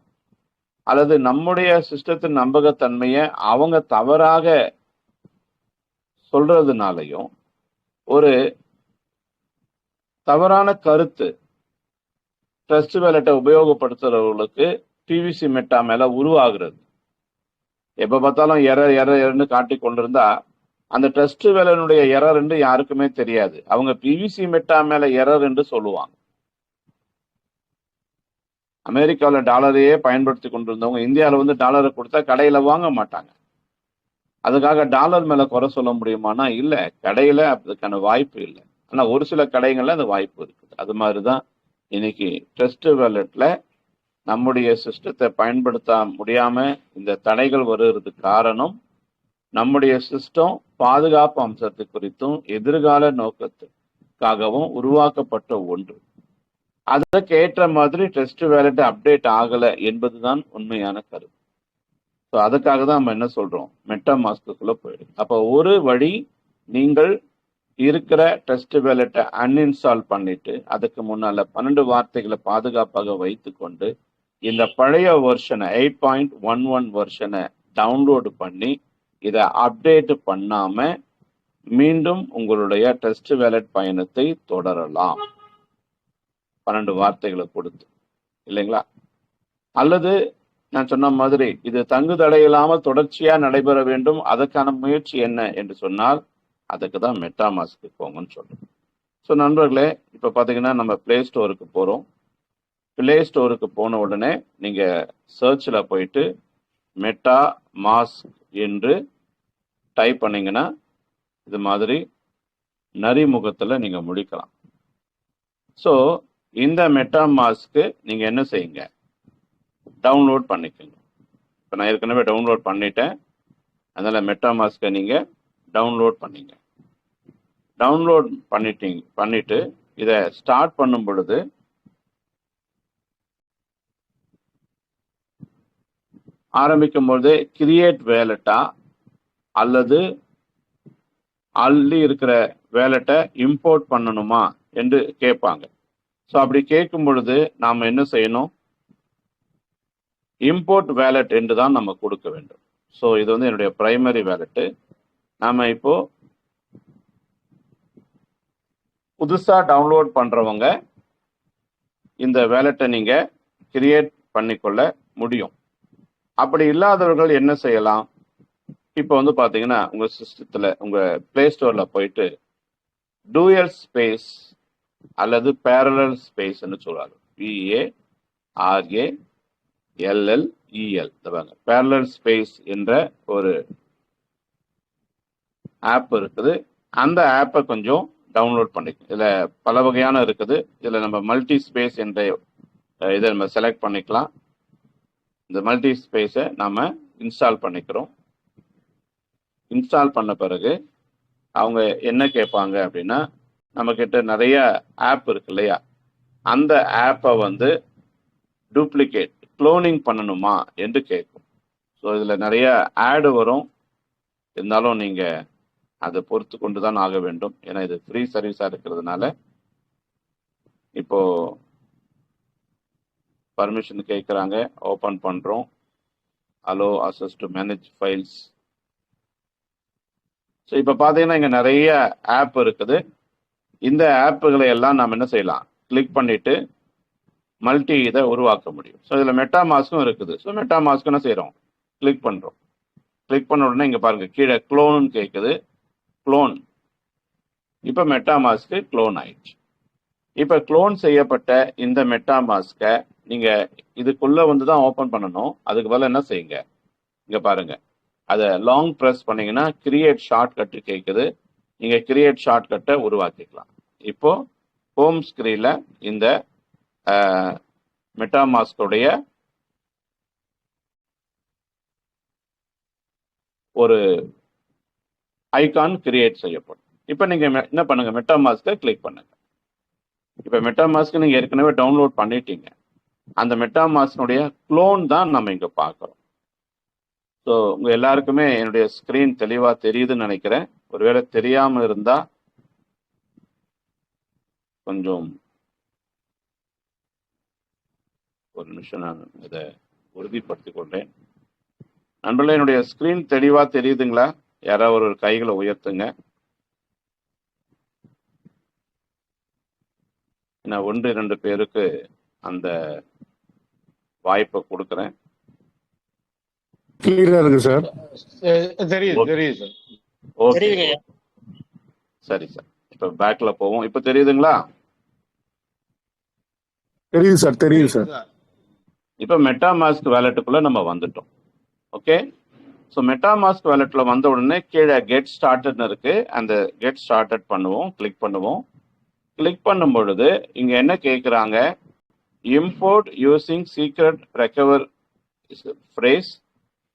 அல்லது நம்முடைய சிஸ்டத்தின் நம்பகத்தன்மையை அவங்க தவறாக சொல்றதுனாலையும் ஒரு தவறான கருத்து ட்ரஸ்ட் வேலட்டை உபயோகப்படுத்துறவர்களுக்கு பிவிசி மெட்டா மேல உருவாகிறது. எப்ப பார்த்தாலும் எரர்னு காட்டி கொண்டிருந்தா அந்த ட்ரஸ்ட் வேலனுடைய எரர் என்று யாருக்குமே தெரியாது. அவங்க பிவிசி மெட்டா மேல எரர் என்று சொல்லுவாங்க. அமெரிக்காவில் டாலரையே பயன்படுத்தி கொண்டிருந்தவங்க இந்தியாவில் வந்து டாலரை கொடுத்தா கடையில வாங்க மாட்டாங்க. அதுக்காக டாலர் மேல குறை சொல்ல முடியுமானா இல்ல, கடையில அதுக்கான வாய்ப்பு இல்லை. ஆனா ஒரு சில கடைகள்ல அந்த வாய்ப்பு இருக்குது. அது மாதிரிதான் இன்னைக்கு ட்ரஸ்ட் வேலட்ல நம்முடைய சிஸ்டத்தை பயன்படுத்த முடியாம இந்த தடைகள் வருவதற்கு காரணம் நம்முடைய சிஸ்டம் பாதுகாப்பு அம்சத்தை குறித்தும் எதிர்கால நோக்கத்துக்காகவும் உருவாக்கப்பட்ட ஒன்று. அதற்கு ஏற்ற மாதிரி டெஸ்ட் வேலட் அப்டேட் ஆகல என்பதுதான் உண்மையான கருத்து. ஸோ அதுக்காக தான் நம்ம என்ன சொல்றோம், மெட்டா மாஸ்க்குள்ள போயிடும். அப்போ ஒரு வழி, நீங்கள் இருக்கிற டெஸ்ட் வேலட்டை அன்இன்ஸ்டால் பண்ணிட்டு அதுக்கு முன்னால 12 வார்த்தைகளை பாதுகாப்பாக வைத்துக்கொண்டு இந்த பழைய வெர்ஷனை 8.11 வெர்ஷனை டவுன்லோடு பண்ணி இதை அப்டேட் பண்ணாம மீண்டும் உங்களுடைய டெஸ்ட் வேலட் பயணத்தை தொடரலாம் 12 வார்த்தைகளை கொடுத்து, இல்லைங்களா? அல்லது நான் சொன்ன மாதிரி இது தங்கு தடை இல்லாமல் தொடர்ச்சியா நடைபெற வேண்டும். அதற்கான முயற்சி என்ன என்று சொன்னால் அதுக்கு தான் மெட்டா மாஸ்க்கு போங்கன்னு சொல்றோம். ஸோ நண்பர்களே, இப்போ பார்த்தீங்கன்னா நம்ம பிளே ஸ்டோருக்கு போகிறோம். பிளே ஸ்டோருக்கு போன உடனே நீங்கள் சர்ச்சில் போயிட்டு மெட்டா மாஸ்க் என்று டைப் பண்ணிங்கன்னா இது மாதிரி நரிமுகத்தில் நீங்கள் முடிக்கலாம். ஸோ இந்த மெட்டா மாஸ்க்கு நீங்கள் என்ன செய்யுங்க, டவுன்லோட் பண்ணிக்கோங்க. இப்போ நான் ஏற்கனவே டவுன்லோட் பண்ணிட்டேன். அதனால் மெட்டா மாஸ்க்கை நீங்கள் டவுன்லோட் பண்ணிங்க. டவுன்லோட் பண்ணிட்டு இதை ஸ்டார்ட் பண்ணும் பொழுது ஆரம்பிக்கும் பொழுது கிரியேட் வேலட்டா அல்லது ஆல்ரெடி இருக்கிற வேலட்டை இம்போர்ட் பண்ணணுமா என்று கேட்பாங்க. ஸோ அப்படி கேட்கும் பொழுது நாம் என்ன செய்யணும், இம்போர்ட் வேலட் என்று தான் நம்ம கொடுக்க வேண்டும். ஸோ இது வந்து என்னுடைய பிரைமரி வேலட்டு. நாம இப்போ புதுசா டவுன்லோட் பண்றவங்க இந்த வேலட்டை நீங்க கிரியேட் பண்ணிக்கொள்ள முடியும். அப்படி இல்லாதவர்கள் என்ன செய்யலாம், இப்போ வந்து பாத்தீங்கன்னா உங்க சிஸ்டத்துல உங்க பிளே ஸ்டோர்ல போயிட்டு டூயல் ஸ்பேஸ் அல்லது பேரலல் ஸ்பேஸ்ன்னு சொல்றாங்க. PARALLEL பேரலல் ஸ்பேஸ் என்ற ஒரு ஆப் இருக்குது. அந்த ஆப்பை கொஞ்சம் டவுன்லோட் பண்ணிக்கணும். இதில் பல வகையான இருக்குது. இதில் நம்ம மல்டி ஸ்பேஸ் என்ற இதை நம்ம செலக்ட் பண்ணிக்கலாம். இந்த மல்டி ஸ்பேஸை நாம் இன்ஸ்டால் பண்ணிக்கிறோம். இன்ஸ்டால் பண்ண பிறகு அவங்க என்ன கேட்பாங்க அப்படின்னா, நம்மக்கிட்ட நிறைய ஆப் இருக்கு இல்லையா, அந்த ஆப்பை வந்து டூப்ளிகேட் க்ளோனிங் பண்ணணுமா என்று கேட்கும். ஸோ இதில் நிறைய ஆடு வரும், இருந்தாலும் நீங்கள் அதை பொறுத்து கொண்டு தான் ஆக வேண்டும். ஏன்னா இது ஃப்ரீ சர்வீஸாக இருக்கிறதுனால இப்போ பர்மிஷன் கேட்குறாங்க, ஓப்பன் பண்ணுறோம். Allow access to manage files. So இப்போ பார்த்தீங்கன்னா இங்கே நிறைய ஆப் இருக்குது. இந்த ஆப்புகளை எல்லாம் நாம் என்ன செய்யலாம், கிளிக் பண்ணிட்டு மல்டி இதை உருவாக்க முடியும். ஸோ இதில் மெட்டா மாஸ்க்கும் இருக்குது. ஸோ மெட்டா மாஸ்க்கு என்ன செய்கிறோம், கிளிக் பண்ணுறோம். கிளிக் பண்ண உடனே இங்கே பாருங்கள் கீழே க்ளோன்னு கேட்குது, க்ளோன். இப்போ மெட்டா மாஸ்க்கு க்ளோன் ஆயிடுச்சு. இப்போ க்ளோன் செய்யப்பட்ட இந்த மெட்டா மாஸ்கை நீங்கள் இதுக்குள்ளே வந்து தான் ஓப்பன் பண்ணணும். அதுக்கு பதில் என்ன செய்யுங்க, இங்கே பாருங்க, அதை லாங் ப்ரெஸ் பண்ணீங்கன்னா கிரியேட் ஷார்ட் கட்டு கேட்குது. நீங்கள் கிரியேட் ஷார்ட் கட்டை உருவாக்கிக்கலாம். இப்போ ஹோம் ஸ்க்ரீனில் இந்த மெட்டா மாஸ்கோடைய ஒரு ஐகான் கிரியேட் செய்யப்படும். இப்போ நீங்கள் என்ன பண்ணுங்க, மெட்டா மாஸ்கை கிளிக் பண்ணுங்க. இப்போ மெட்டா மாஸ்க்கு நீங்கள் ஏற்கனவே டவுன்லோட் பண்ணிட்டீங்க. அந்த மெட்டா மாஸ்கினுடைய க்ளோன் தான் நம்ம இங்கே பார்க்குறோம். ஸோ உங்கள் எல்லாருக்குமே என்னுடைய ஸ்க்ரீன் தெளிவாக தெரியுதுன்னு நினைக்கிறேன். ஒருவேளை தெரியாமல் இருந்தால் கொஞ்சம் ஒரு நிமிஷம் நான் இதை உறுதிப்படுத்திக் கொண்டேன். நண்பர்களே, என்னுடைய ஸ்க்ரீன் தெளிவாக தெரியுதுங்களா? யாராவது ஒரு கைகளை உயர்த்துங்க. நான் 1-2 பேருக்கு அந்த வாய்ப்பை கொடுக்குறேன். கிளியரா இருக்கு சார். தெரியுது சார். ஓகே, சரி சார். இப்போ பேக்ல போவோம். இப்போ தெரியுதுங்களா? தெரியுது சார், தெரியுது சார். இப்போ மெட்டா மாஸ்க் வேலெட்டுக்குள்ள நம்ம வந்துட்டோம். ஓகே, ஸோ மெட்டா மாஸ்க் வேலெட்ல வந்த உடனே கீழே கெட் ஸ்டார்டட்னு இருக்கு. அந்த கெட் ஸ்டார்டட் பண்ணுவோம், கிளிக் பண்ணுவோம். கிளிக் பண்ணும் பொழுது இங்க என்ன கேட்குறாங்க, import using secret recover phrase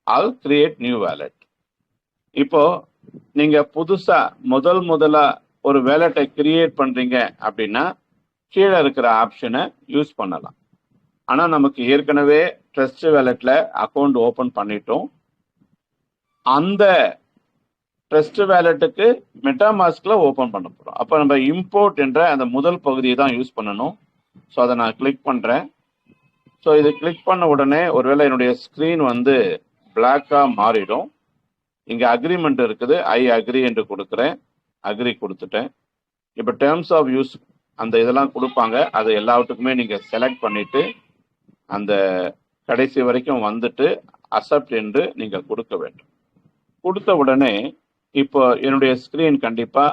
all create new wallet. இப்போ நீங்க புதுசா முதலா ஒரு வேலெட்டை கிரியேட் பண்றீங்க அப்படின்னா கீழே இருக்கிற ஆப்ஷனை யூஸ் பண்ணலாம். ஆனா நமக்கு ஏற்கனவே ட்ரஸ்ட் வேலெட்ல அக்கௌண்ட் ஓபன் பண்ணிட்டோம். அந்த ட்ரஸ்ட் வேலெட்டுக்கு மெட்டா மாஸ்க்ல ஓபன் பண்ண போறோம். அப்போ நம்ம இம்போர்ட் என்ற அந்த முதல் பகுதியை தான் யூஸ் பண்ணணும். ஸோ அதை நான் கிளிக் பண்றேன். ஸோ இது கிளிக் பண்ண உடனே ஒருவேளை என்னுடைய ஸ்க்ரீன் வந்து பிளாக்கா மாறிடும். இங்க அக்ரிமெண்ட் இருக்குது, ஐ அக்ரி என்று கொடுக்குறேன். அக்ரி கொடுத்துட்டேன். இப்போ டேர்ம்ஸ் ஆஃப் யூஸ் அந்த இதெல்லாம் கொடுப்பாங்க, அது எல்லாத்துக்குமே நீங்க செலக்ட் பண்ணிட்டு அந்த கடைசி வரைக்கும் வந்துட்டு அக்செப்ட் என்று நீங்க கொடுக்க வேண்டும். கொடுத்த உடனே இப்போ என்னுடைய ஸ்கிரீன் கண்டிப்பா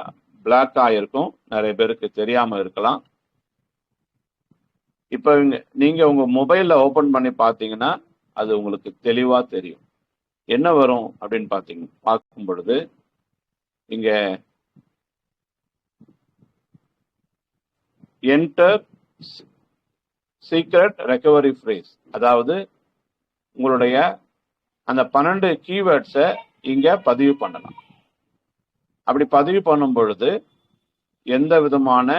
பிளாக் ஆயிருக்கும், நிறைய பேருக்கு தெரியாம இருக்கலாம். இப்போ நீங்க உங்க மொபைல்ல ஓபன் பண்ணி பார்த்தீங்கன்னா அது உங்களுக்கு தெளிவா தெரியும். என்ன வரும் அப்படின்னு பார்க்கும் பொழுது இங்க என்டர் சீக்ரெட் ரெக்கவரி ஃப்ரேஸ், அதாவது உங்களுடைய அந்த 12 கீவேர்ட்ஸை இங்க பதிவு பண்ணலாம். அப்படி பதிவு பண்ணும் பொழுது எந்த விதமான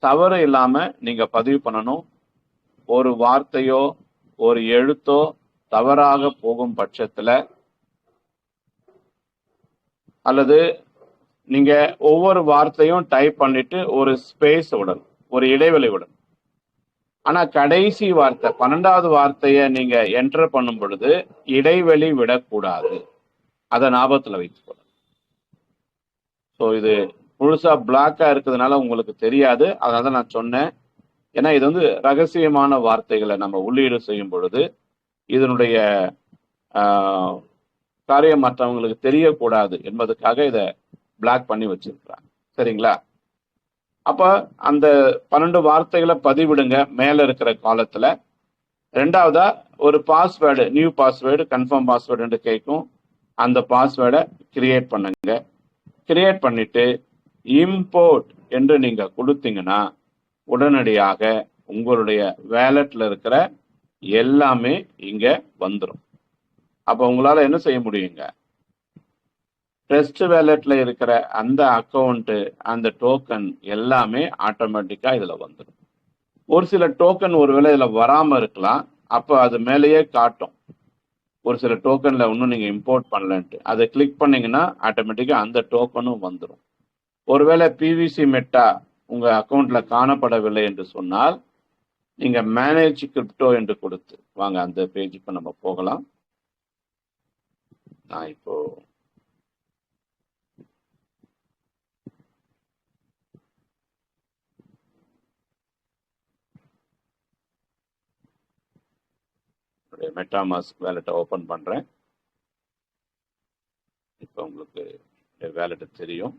தவறு இல்லாம நீங்க பதிவு பண்ணணும். ஒரு வார்த்தையோ ஒரு எழுத்தோ தவறாக போகும் பட்சத்துல அல்லது நீங்க ஒவ்வொரு வார்த்தையும் டைப் பண்ணிட்டு ஒரு ஸ்பேஸ் விடணும், ஒரு இடைவெளி விடணும். ஆனா கடைசி வார்த்தை 12வது வார்த்தையை நீங்க என்டர் பண்ணும் பொழுது இடைவெளி விடக்கூடாது. அதை ஞாபகத்துல வைத்துக்கொள்ளணும். ஸோ இது முழுசா பிளாக்கா இருக்கிறதுனால உங்களுக்கு தெரியாது, அதனால நான் சொன்னேன். ஏன்னா இது வந்து ரகசியமான வார்த்தைகளை நம்ம உள்ளீடு செய்யும் பொழுது இதனுடைய காரியம் மற்றவங்களுக்கு தெரியக்கூடாது என்பதுக்காக இதை பிளாக் பண்ணி வச்சிருக்கிறாங்க. சரிங்களா? அப்ப அந்த 12 வார்த்தைகளை பதிவிடுங்க மேல இருக்கிற காலத்துல. ரெண்டாவதா ஒரு password, new password, confirm password கேட்கும். அந்த பாஸ்வேர்டை கிரியேட் பண்ணுங்க. கிரியேட் பண்ணிட்டு இம்போர்ட் என்று நீங்க கொடுத்தீங்கன்னா உடனடியாக உங்களுடைய வேலெட்ல இருக்கிற எல்லாமே இங்க வந்துடும். அப்ப உங்களால என்ன செய்ய முடியுங்க, ட்ரஸ்ட் வேலெட்ல இருக்கிற அந்த அக்கௌண்ட், அந்த டோக்கன் எல்லாமே ஆட்டோமேட்டிக்கா இதுல வந்துடும். ஒரு சில டோக்கன் ஒருவேளை இதுல வராம இருக்கலாம், அப்ப அது மேலேயே காட்டும். ஒரு சில டோக்கனில் இன்னும் நீங்கள் இம்போர்ட் பண்ணலன்ட்டு அதை கிளிக் பண்ணிங்கன்னா ஆட்டோமேட்டிக்காக அந்த டோக்கனும் வந்துடும். ஒருவேளை பிவிசி மெட்டா உங்கள் அக்கௌண்ட்டில் காணப்படவில்லை என்று சொன்னால் நீங்கள் மேனேஜ் கிரிப்டோ என்று கொடுத்து வாங்க அந்த பேஜுக்கு நம்ம போகலாம். நான் இப்போ மெட்டாமாஸ்க் வேலெட்டை ஓப்பன் பண்ணுறேன். இப்போ உங்களுக்கு வேலெட் தெரியும்.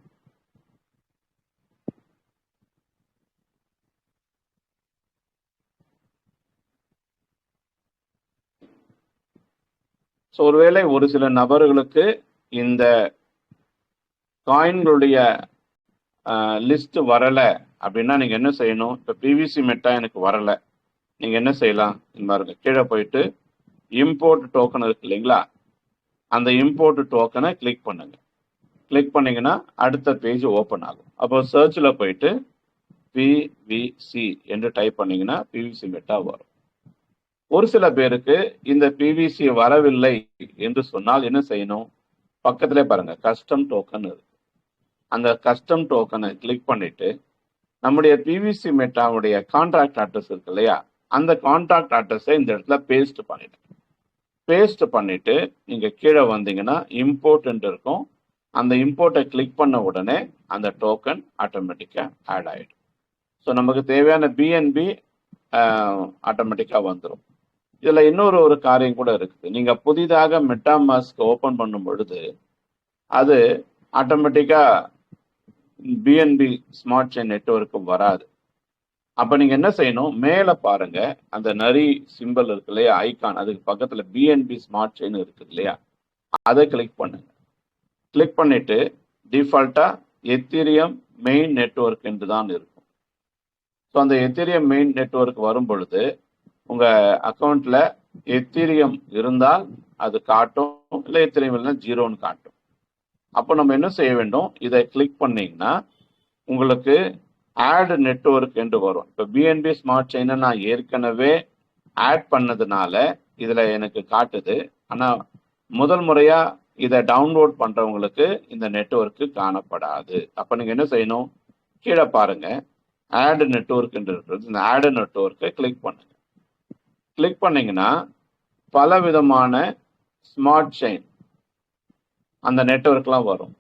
ஸோ ஒருவேளை ஒரு சில நபர்களுக்கு இந்த காயின்களுடைய லிஸ்ட் வரலை அப்படின்னா நீங்கள் என்ன செய்யணும்? இப்போ பிவிசி மெட்டா எனக்கு வரலை, நீங்கள் என்ன செய்யலாம்? இந்த மாதிரி கீழே போயிட்டு இம்போர்ட் டோக்கன் இருக்கு இல்லைங்களா, அந்த இம்போர்ட் டோக்கனை கிளிக் பண்ணுங்க. கிளிக் பண்ணீங்கன்னா அடுத்த பேஜ் ஓப்பன் ஆகும். அப்போ சர்ச்சில் போயிட்டு பிவிசி என்று டைப் பண்ணீங்கன்னா பிவிசி மெட்டா வரும். ஒரு சில பேருக்கு இந்த பிவிசி வரவில்லை என்று சொன்னால் என்ன செய்யணும்? பக்கத்திலே பாருங்க கஸ்டம் டோக்கன் இருக்கு. அந்த கஸ்டம் டோக்கனை கிளிக் பண்ணிட்டு நம்முடைய பிவிசி மெட்டாவுடைய கான்ட்ராக்ட் அட்ரஸ் இருக்கு இல்லையா, அந்த கான்ட்ராக்ட் அட்ரஸை இந்த இடத்துல பேஸ்ட் பண்ணிட்டு நீங்க கீழே வந்தீங்கன்னா இம்போர்ட் இருக்கும். அந்த இம்போர்ட்டை கிளிக் பண்ண உடனே அந்த டோக்கன் ஆட்டோமேட்டிக்காக ஆட் ஆகிடும். ஸோ நமக்கு தேவையான பிஎன்பி ஆட்டோமேட்டிக்காக வந்துடும். இதில் இன்னொரு காரியம் கூட இருக்குது. நீங்கள் புதிதாக மெட்டாமாஸ்க் ஓப்பன் பண்ணும் பொழுது அது ஆட்டோமேட்டிக்காக பிஎன்பி ஸ்மார்ட் செயின் நெட்வொர்க்கும் வராது. அப்போ நீங்கள் என்ன செய்யணும்? மேலே பாருங்க அந்த நரி சிம்பிள் இருக்கு இல்லையா, ஐகான், அதுக்கு பக்கத்தில் பிஎன்பி ஸ்மார்ட் செயின் இருக்குது இல்லையா, அதை கிளிக் பண்ணுங்க. கிளிக் பண்ணிட்டு டிஃபால்ட்டாக எத்திரியம் மெயின் நெட்வொர்க் என்று தான் இருக்கும். ஸோ அந்த எத்திரியம் மெயின் நெட்வொர்க் வரும் பொழுது உங்கள் அக்கௌண்ட்டில் எத்திரியம் இருந்தால் அது காட்டும், இல்லை எத்திரியம் இல்லைன்னா ஜீரோன்னு காட்டும். அப்போ நம்ம என்ன செய்ய வேண்டும்? இதை கிளிக் பண்ணீங்கன்னா உங்களுக்கு ஆட் நெட்வொர்க் என்று வரும். இப்போ பிஎன்பி ஸ்மார்ட் செயினை நான் ஏற்கனவே ஆட் பண்ணதுனால இதில் எனக்கு காட்டுது. ஆனால் முதல் முறையாக இதை டவுன்லோட் பண்ணுறவங்களுக்கு இந்த நெட்வொர்க்கு காணப்படாது. அப்போ நீங்கள் என்ன செய்யணும்? கீழே பாருங்க ஆட் நெட்வொர்க் என்று இருக்கிறது. இந்த ஆட் நெட்வொர்க்கை கிளிக் பண்ணுங்க. கிளிக் பண்ணீங்கன்னா பல விதமான ஸ்மார்ட் செயின் அந்த நெட்வொர்க்லாம் வரும்.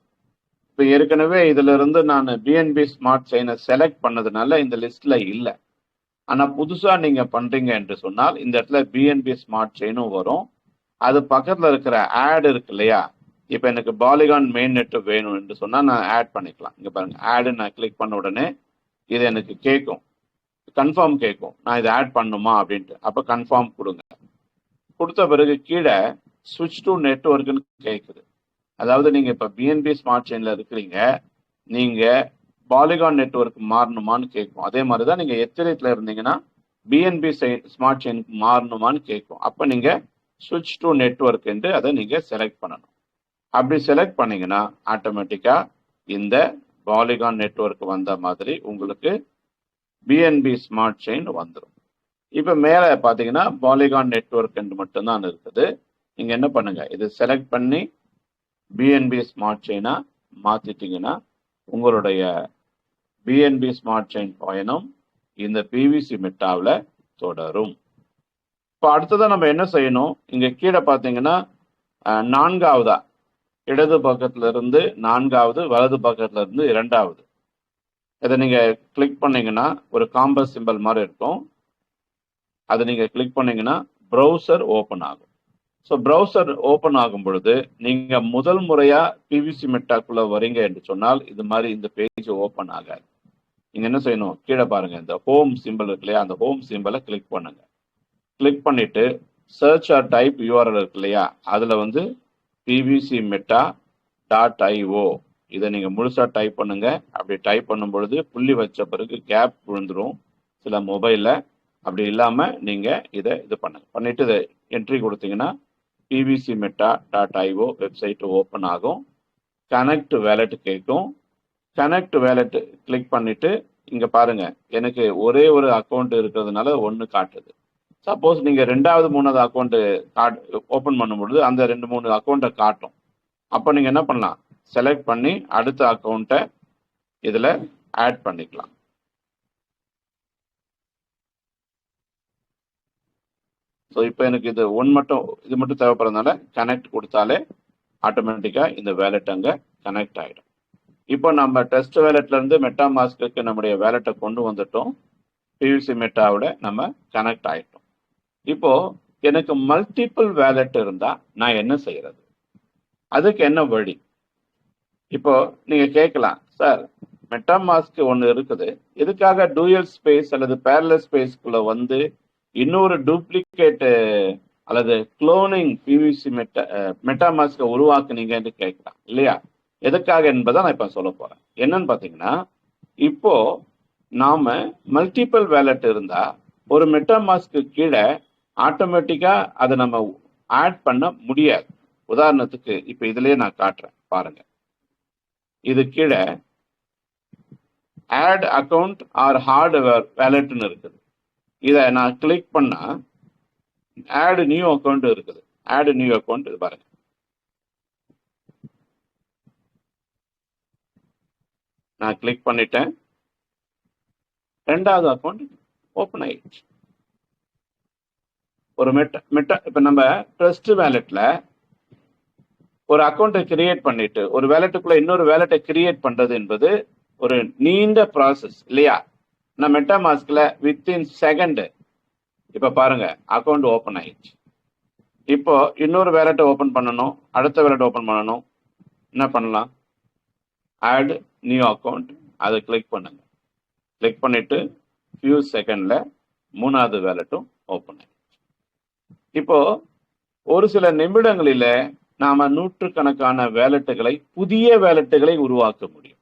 இப்போ ஏற்கனவே இதுல இருந்து நான் பிஎன்பி ஸ்மார்ட் செயினை செலக்ட் பண்ணதுனால இந்த லிஸ்ட்ல இல்லை. ஆனால் புதுசாக நீங்க பண்றீங்க என்று சொன்னால் இந்த இடத்துல பிஎன்பி ஸ்மார்ட் செயினும் வரும். அது பக்கத்தில் இருக்கிற ஆட் இருக்கு இல்லையா, இப்போ எனக்கு பாலிகான் மெயின் நெட் வேணும் என்று சொன்னால் நான் ஆட் பண்ணிக்கலாம். இங்கே பாருங்க ஆடு நான் கிளிக் பண்ண உடனே இது எனக்கு கேட்கும், கன்ஃபார்ம் கேட்கும், நான் இதை ஆட் பண்ணுமா அப்படின்ட்டு. அப்போ கன்ஃபார்ம் கொடுங்க. கொடுத்த பிறகு கீழே ஸ்விட்ச் டு நெட்வொர்க்குன்னு கேட்குது. அதாவது நீங்க இப்போ பிஎன்பி ஸ்மார்ட் செயின்ல இருக்கிறீங்க, நீங்க பாலிகான் நெட்வொர்க் மாறணுமான்னு கேட்கும். அதே மாதிரி தான் நீங்க எத்திரியத்தில் இருந்தீங்கன்னா பிஎன்பி ஸ்மார்ட் செயினுக்கு மாறணுமான்னு கேட்கும். அப்போ நீங்க ஸ்விட்ச் டு நெட்வொர்க் என்று அதை நீங்க செலக்ட் பண்ணணும். அப்படி செலக்ட் பண்ணீங்கன்னா ஆட்டோமேட்டிக்கா இந்த பாலிகான் நெட்வொர்க் வந்த மாதிரி உங்களுக்கு பிஎன்பி ஸ்மார்ட் செயின் வந்துடும். இப்போ மேலே பார்த்தீங்கன்னா பாலிகான் நெட்வொர்க் என்று மட்டும்தான் இருக்குது. நீங்க என்ன பண்ணுங்க, இது செலக்ட் பண்ணி பிஎன்பி ஸ்மார்ட் செயினா மாத்திட்டீங்கன்னா உங்களுடைய பிஎன்பி ஸ்மார்ட் செயின் பயணம் இந்த பிவிசி மெட்டாவில் தொடரும். இப்போ அடுத்ததான் நம்ம என்ன செய்யணும்? இங்க கீழே பார்த்தீங்கன்னா நான்காவதா இடது பக்கத்துல இருந்து நான்காவது, வலது பக்கத்துல இருந்து இரண்டாவது, இதை நீங்க கிளிக் பண்ணீங்கன்னா ஒரு காம்பஸ் சிம்பிள் மாதிரி இருக்கும். அதை நீங்க கிளிக் பண்ணீங்கன்னா ப்ரௌசர் ஓப்பன் ஆகும். ஸோ ப்ரௌசர் ஓப்பன் ஆகும் பொழுது நீங்க முதல் முறையா பிவிசி மெட்டாக்குள்ள வரீங்க என்று சொன்னால் இது மாதிரி இந்த பேஜ் ஓப்பன் ஆகாது. நீங்க என்ன செய்யணும்? கீழே பாருங்க இந்த ஹோம் சிம்பிள் இருக்கு இல்லையா, அந்த ஹோம் சிம்பிளை கிளிக் பண்ணுங்க. கிளிக் பண்ணிட்டு சர்ச் ஆர் டைப் யூஆர்எல் இருக்கு இல்லையா, அதுல வந்து பிவிசி மெட்டா .io இதை நீங்க முழுசா டைப் பண்ணுங்க. அப்படி டைப் பண்ணும் பொழுது புள்ளி வச்ச பிறகு கேப் விழுந்துரும் சில மொபைல்ல. அப்படி இல்லாம நீங்க இதை இது பண்ணுங்க. பண்ணிட்டு இதை என்ட்ரி கொடுத்தீங்கன்னா PVC meta .io website open ஆகும். கனெக்ட் வேலெட் கேட்கும். கனெக்ட் வேலெட் கிளிக் பண்ணிட்டு இங்க பாருங்க எனக்கு ஒரே ஒரு அக்கௌண்ட் இருக்கிறதுனால ஒன்று காட்டுது. சப்போஸ் நீங்க 2வது 3வது அக்கௌண்ட் ஓபன் பண்ணும்பொழுது அந்த 2 3 அக்கௌண்ட்டை காட்டும். அப்ப நீங்க என்ன பண்ணலாம், செலக்ட் பண்ணி அடுத்த அக்கௌண்ட்டை இதுல ஆட் பண்ணிக்கலாம். ஸோ இப்போ எனக்கு இது இது மட்டும் தேவைப்படுறதுனால கனெக்ட் கொடுத்தாலே ஆட்டோமேட்டிக்கா இந்த வேலெட் அங்க கனெக்ட் ஆயிடும். இப்போ நம்ம டெஸ்ட் வேலெட்ல இருந்து மெட்டா மாஸ்க்கு நம்முடைய வேலெட்டை கொண்டு வந்துட்டோம். பிவிசி மெட்டாவோட நம்ம கனெக்ட் ஆயிட்டோம். இப்போ எனக்கு மல்டிபிள் வேலெட் இருந்தா நான் என்ன செய்யறது, அதுக்கு என்ன வழி? இப்போ நீங்க கேட்கலாம், சார் மெட்டா மாஸ்க் ஒன்று இருக்குது, எதுக்காக டூயல் ஸ்பேஸ் அல்லது பேரலல் ஸ்பேஸ்க்குள்ள வந்து இன்னொரு டூப்ளிகேட் அல்லது குளோனிங் பிவிசி மெட்டா மாஸ்கை உருவாக்குனீங்கன்னு கேட்கலாம் இல்லையா? எதுக்காக என்பதை நான் இப்ப சொல்ல போறேன். என்னன்னு பாத்தீங்கன்னா, இப்போ நாம மல்டிபிள் வேலெட் இருந்தா ஒரு மெட்டா மாஸ்க்கு கீழே ஆட்டோமேட்டிக்கா அதை நம்ம ஆட் பண்ண முடியாது. உதாரணத்துக்கு இப்ப இதுலயே நான் காட்டுறேன் பாருங்க. இது கீழே ஆட் அக்கௌண்ட் ஆர் ஹார்ட் வேலெட்னு இருக்குது. இதை நான் கிளிக் பண்ணா ஆட் நியூ அக்கௌண்ட் இருக்குது. ஆட் நியூ அக்கௌண்ட் இது பாருங்க. நான் கிளிக் பண்ணிட்டேன், 2வது அக்கௌண்ட் ஓபன் ஆயிடுச்சு. ஒரு இப்ப நம்ம ட்ரஸ்ட் வேலெட்ல ஒரு அக்கௌண்ட்டை கிரியேட் பண்ணிட்டு ஒரு வேலெட்டுக்குள்ள இன்னொரு வேலெட்டை கிரியேட் பண்றது என்பது ஒரு நீண்ட ப்ராசஸ் இல்லையா? நான் மெட்டா மாஸ்க்ல வித்தின் செகண்ட் இப்ப பாருங்க அக்கௌண்ட் ஓபன் ஆயிடுச்சு. இப்போ இன்னொரு வேலெட்டை ஓபன் பண்ணணும், அடுத்த வேலெட் ஓபன் பண்ணணும். என்ன பண்ணலாம், ஆட் நியூ அக்கௌண்ட் அதை கிளிக் பண்ணுங்க. கிளிக் பண்ணிட்டு ஃபியூ செகண்ட்ல 3வது வேலெட்டும் ஓபன் ஆயிடுச்சு. இப்போ ஒரு சில நிமிடங்களில நாம நூற்றுக்கணக்கான வேலெட்டுகளை புதிய வேலெட்டுகளை உருவாக்க முடியும்.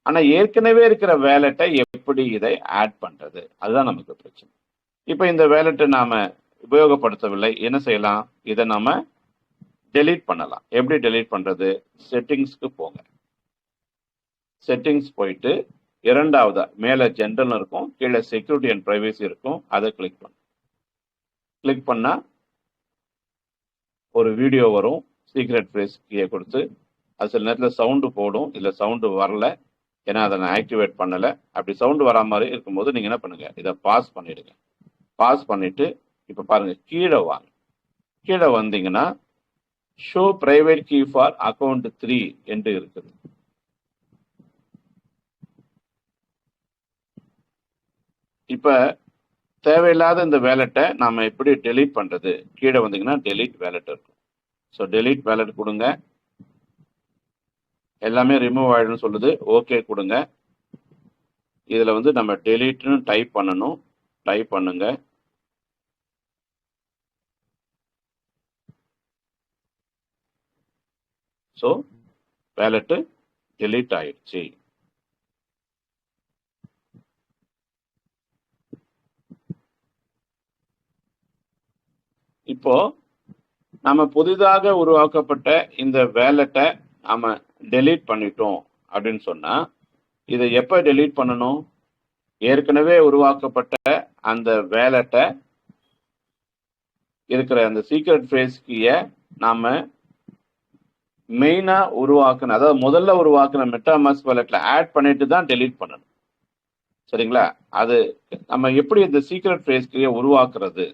ஆனா ஏற்கனவே இருக்கிற வேலெட்டை எப்படி இதை ஆட் பண்றது, அதுதான் நமக்கு பிரச்சனை. இப்ப இந்த வேலெட்டை நாம உபயோகப்படுத்தவில்லை, என்ன செய்யலாம், இதை நாம டெலீட் பண்ணலாம். எப்படி டெலீட் பண்றது, செட்டிங்ஸ்க்கு போங்க. செட்டிங்ஸ் போயிட்டு 2வது மேல ஜெனரல் இருக்கும், கீழே செக்யூரிட்டி அண்ட் பிரைவசி இருக்கும், அதை கிளிக் பண்ணு. கிளிக் பண்ணா ஒரு வீடியோ வரும், சீக்ரெட் ஃப்ரேஸ் கீயை கொடுத்து. அது சில நேரத்தில் சவுண்டு போடும், இல்லை சவுண்டு வரல, ஏன்னா அதை நான் ஆக்டிவேட் பண்ணலை. அப்படி சவுண்டு வரா மாதிரி இருக்கும்போது நீங்கள் என்ன பண்ணுங்க, இதை பாஸ் பண்ணிடுங்க. பாஸ் பண்ணிட்டு இப்போ பாருங்க கீழே வாங்க. கீழே வந்தீங்கன்னா show private key for account 3 என்று இருக்குது. இப்போ தேவையில்லாத இந்த வேலெட்டை நாம எப்படி டெலீட் பண்றது, கீழே வந்தீங்கன்னா டெலீட் வேலெட் இருக்கும். ஸோ டெலீட் வேலெட் கொடுங்க. எல்லாமே ரிமூவ் ஆயிடும்னு சொல்லுது, ஓகே கொடுங்க. இதுல வந்து நம்ம டெலீட்னு டைப் பண்ணணும், டைப் பண்ணுங்க. ஸோ வேலெட்டு டெலீட் ஆயிடுச்சு. இப்போ நம்ம புதிதாக உருவாக்கப்பட்ட இந்த வேலெட்டை நாம டெலீட் பண்ணிட்டோம் அப்படின்னு சொன்னா இதை எப்ப டெலீட் பண்ணணும், ஏற்கனவே உருவாக்கப்பட்ட அந்த வேலெட்டை இருக்கிற அந்த சீக்ரெட் ஃப்ரேஸ் கீயை நாம மெயினா உருவாக்குன, அதாவது முதல்ல உருவாக்குன மெட்டாமாஸ்க் வேலெட்ல ஆட் பண்ணிட்டு தான் டெலீட் பண்ணணும். சரிங்களா? அது நம்ம எப்படி இந்த சீக்ரெட் ஃப்ரேஸ் கீயை உருவாக்குறது,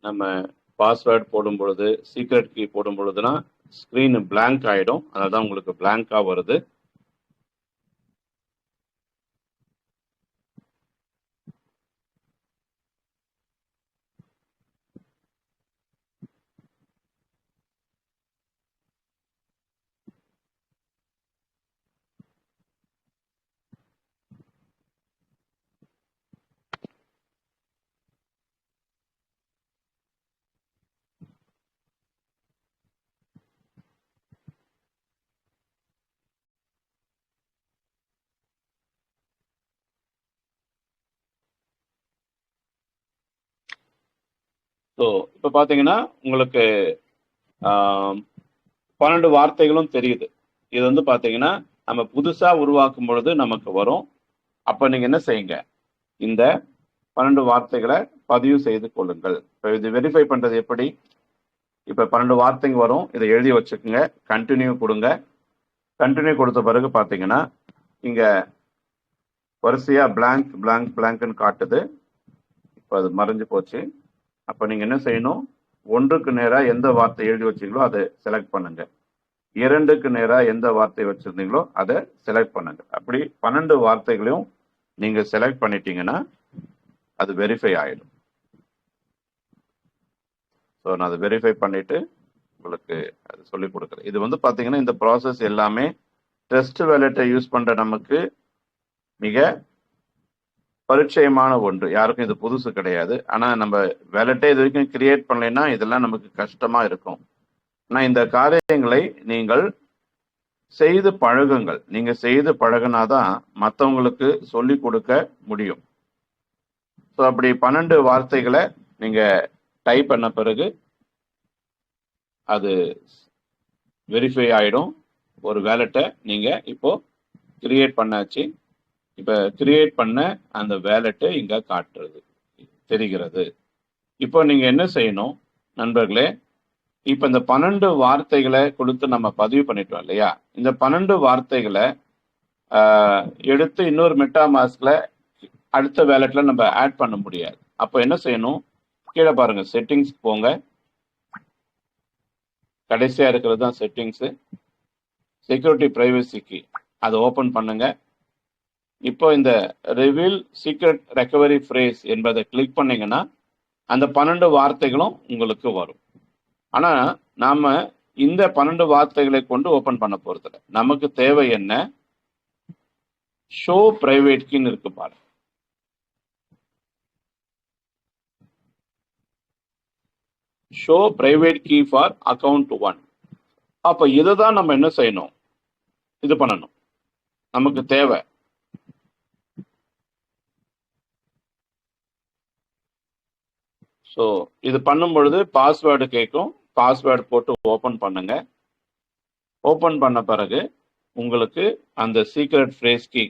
நம்ம பாஸ்வேர்ட் போடும் பொழுது சீக்ரெட் கீ போடும் பொழுதுனா ஸ்கிரீன் பிளாங்க் ஆயிடும். அதனால தான் உங்களுக்கு பிளாங்கா வருது. ஸோ இப்போ பார்த்தீங்கன்னா உங்களுக்கு 12 வார்த்தைகளும் தெரியுது. இது வந்து பார்த்தீங்கன்னா நம்ம புதுசாக உருவாக்கும் பொழுது நமக்கு வரும். அப்போ நீங்கள் என்ன செய்யுங்க, இந்த 12 வார்த்தைகளை பதிவு செய்து கொள்ளுங்கள். இப்போ இது வெரிஃபை பண்ணுறது எப்படி? இப்போ 12 வார்த்தைங்க வரும், இதை எழுதி வச்சுக்கோங்க. கண்டினியூ கொடுங்க. கண்டினியூ கொடுத்த பிறகு பார்த்தீங்கன்னா இங்கே வரிசையாக பிளாங்க் பிளாங்க் பிளாங்க்னு காட்டுது. இப்போ அது மறைஞ்சு போச்சு. அப்போ நீங்கள் என்ன செய்யணும், ஒன்றுக்கு நேராக எந்த வார்த்தை எழுதி வச்சிங்களோ அதை செலக்ட் பண்ணுங்க. 2க்கு நேராக எந்த வார்த்தை வச்சிருந்தீங்களோ அதை செலக்ட் பண்ணுங்க. அப்படி 12 வார்த்தைகளையும் நீங்க செலக்ட் பண்ணிட்டீங்கன்னா அது வெரிஃபை ஆயிடும். ஸோ நான் அதை வெரிஃபை பண்ணிட்டு உங்களுக்கு அது சொல்லி கொடுக்குறேன். இது வந்து பார்த்தீங்கன்னா இந்த ப்ராசஸ் எல்லாமே டெஸ்ட் வேலெட்டை யூஸ் பண்ற நமக்கு மிக பரிச்சயமான ஒன்று. யாருக்கும் இது புதுசு கிடையாது. ஆனால் நம்ம வேலெட்டை இது வரைக்கும் கிரியேட் பண்ணலைன்னா இதெல்லாம் நமக்கு கஷ்டமா இருக்கும். ஆனால் இந்த காரியங்களை நீங்கள் செய்து பழகுங்கள். நீங்க செய்து பழகினாதான் மற்றவங்களுக்கு சொல்லி கொடுக்க முடியும். ஸோ அப்படி 12 வார்த்தைகளை நீங்க டைப் பண்ண பிறகு அது வெரிஃபை ஆயிடும். ஒரு வேலெட்டை நீங்க இப்போ கிரியேட் பண்ணாச்சு. இப்ப கிரியேட் பண்ண அந்த வேலெட்டை இங்க காட்டுறது தெரிகிறது. இப்போ நீங்க என்ன செய்யணும் நண்பர்களே, இப்ப இந்த 12 வார்த்தைகளை கொடுத்து நம்ம பதிவு பண்ணிட்டோம் இல்லையா? இந்த 12 வார்த்தைகளை எடுத்து இன்னொரு மெட்டாமாஸ்க்ல அடுத்த வேலெட்ல நம்ம ஆட் பண்ண முடியாது. அப்போ என்ன செய்யணும், கீழே பாருங்க, செட்டிங்ஸ் போங்க. கடைசியா இருக்கிறது தான் செட்டிங்ஸ். செக்யூரிட்டி பிரைவசிக்கு அதை ஓபன் பண்ணுங்க. இப்போ இந்த ரிவீல் சீக்ரெட் ரெக்கவரி ஃப்ரேஸ் என்பதை கிளிக் பண்ணீங்கன்னா அந்த 12 வார்த்தைகளும் உங்களுக்கு வரும். ஆனா நாம இந்த 12 வார்த்தைகளை கொண்டு ஓபன் பண்ண போறதில்லை. நமக்கு தேவை என்ன, ஷோ பிரைவேட் கீன்னு இருக்கு பாருங்க. Show private key for account 1. அப்ப இதுதான் நம்ம என்ன செய்யணும், இது பண்ணணும். நமக்கு தேவை ஸோ இது பண்ணும் பொழுது பாஸ்வேர்டு கேட்கும். பாஸ்வேர்டு போட்டு ஓபன் பண்ணுங்க. ஓபன் பண்ண பிறகு உங்களுக்கு அந்த சீக்ரெட் ஃப்ரேஸ் கீ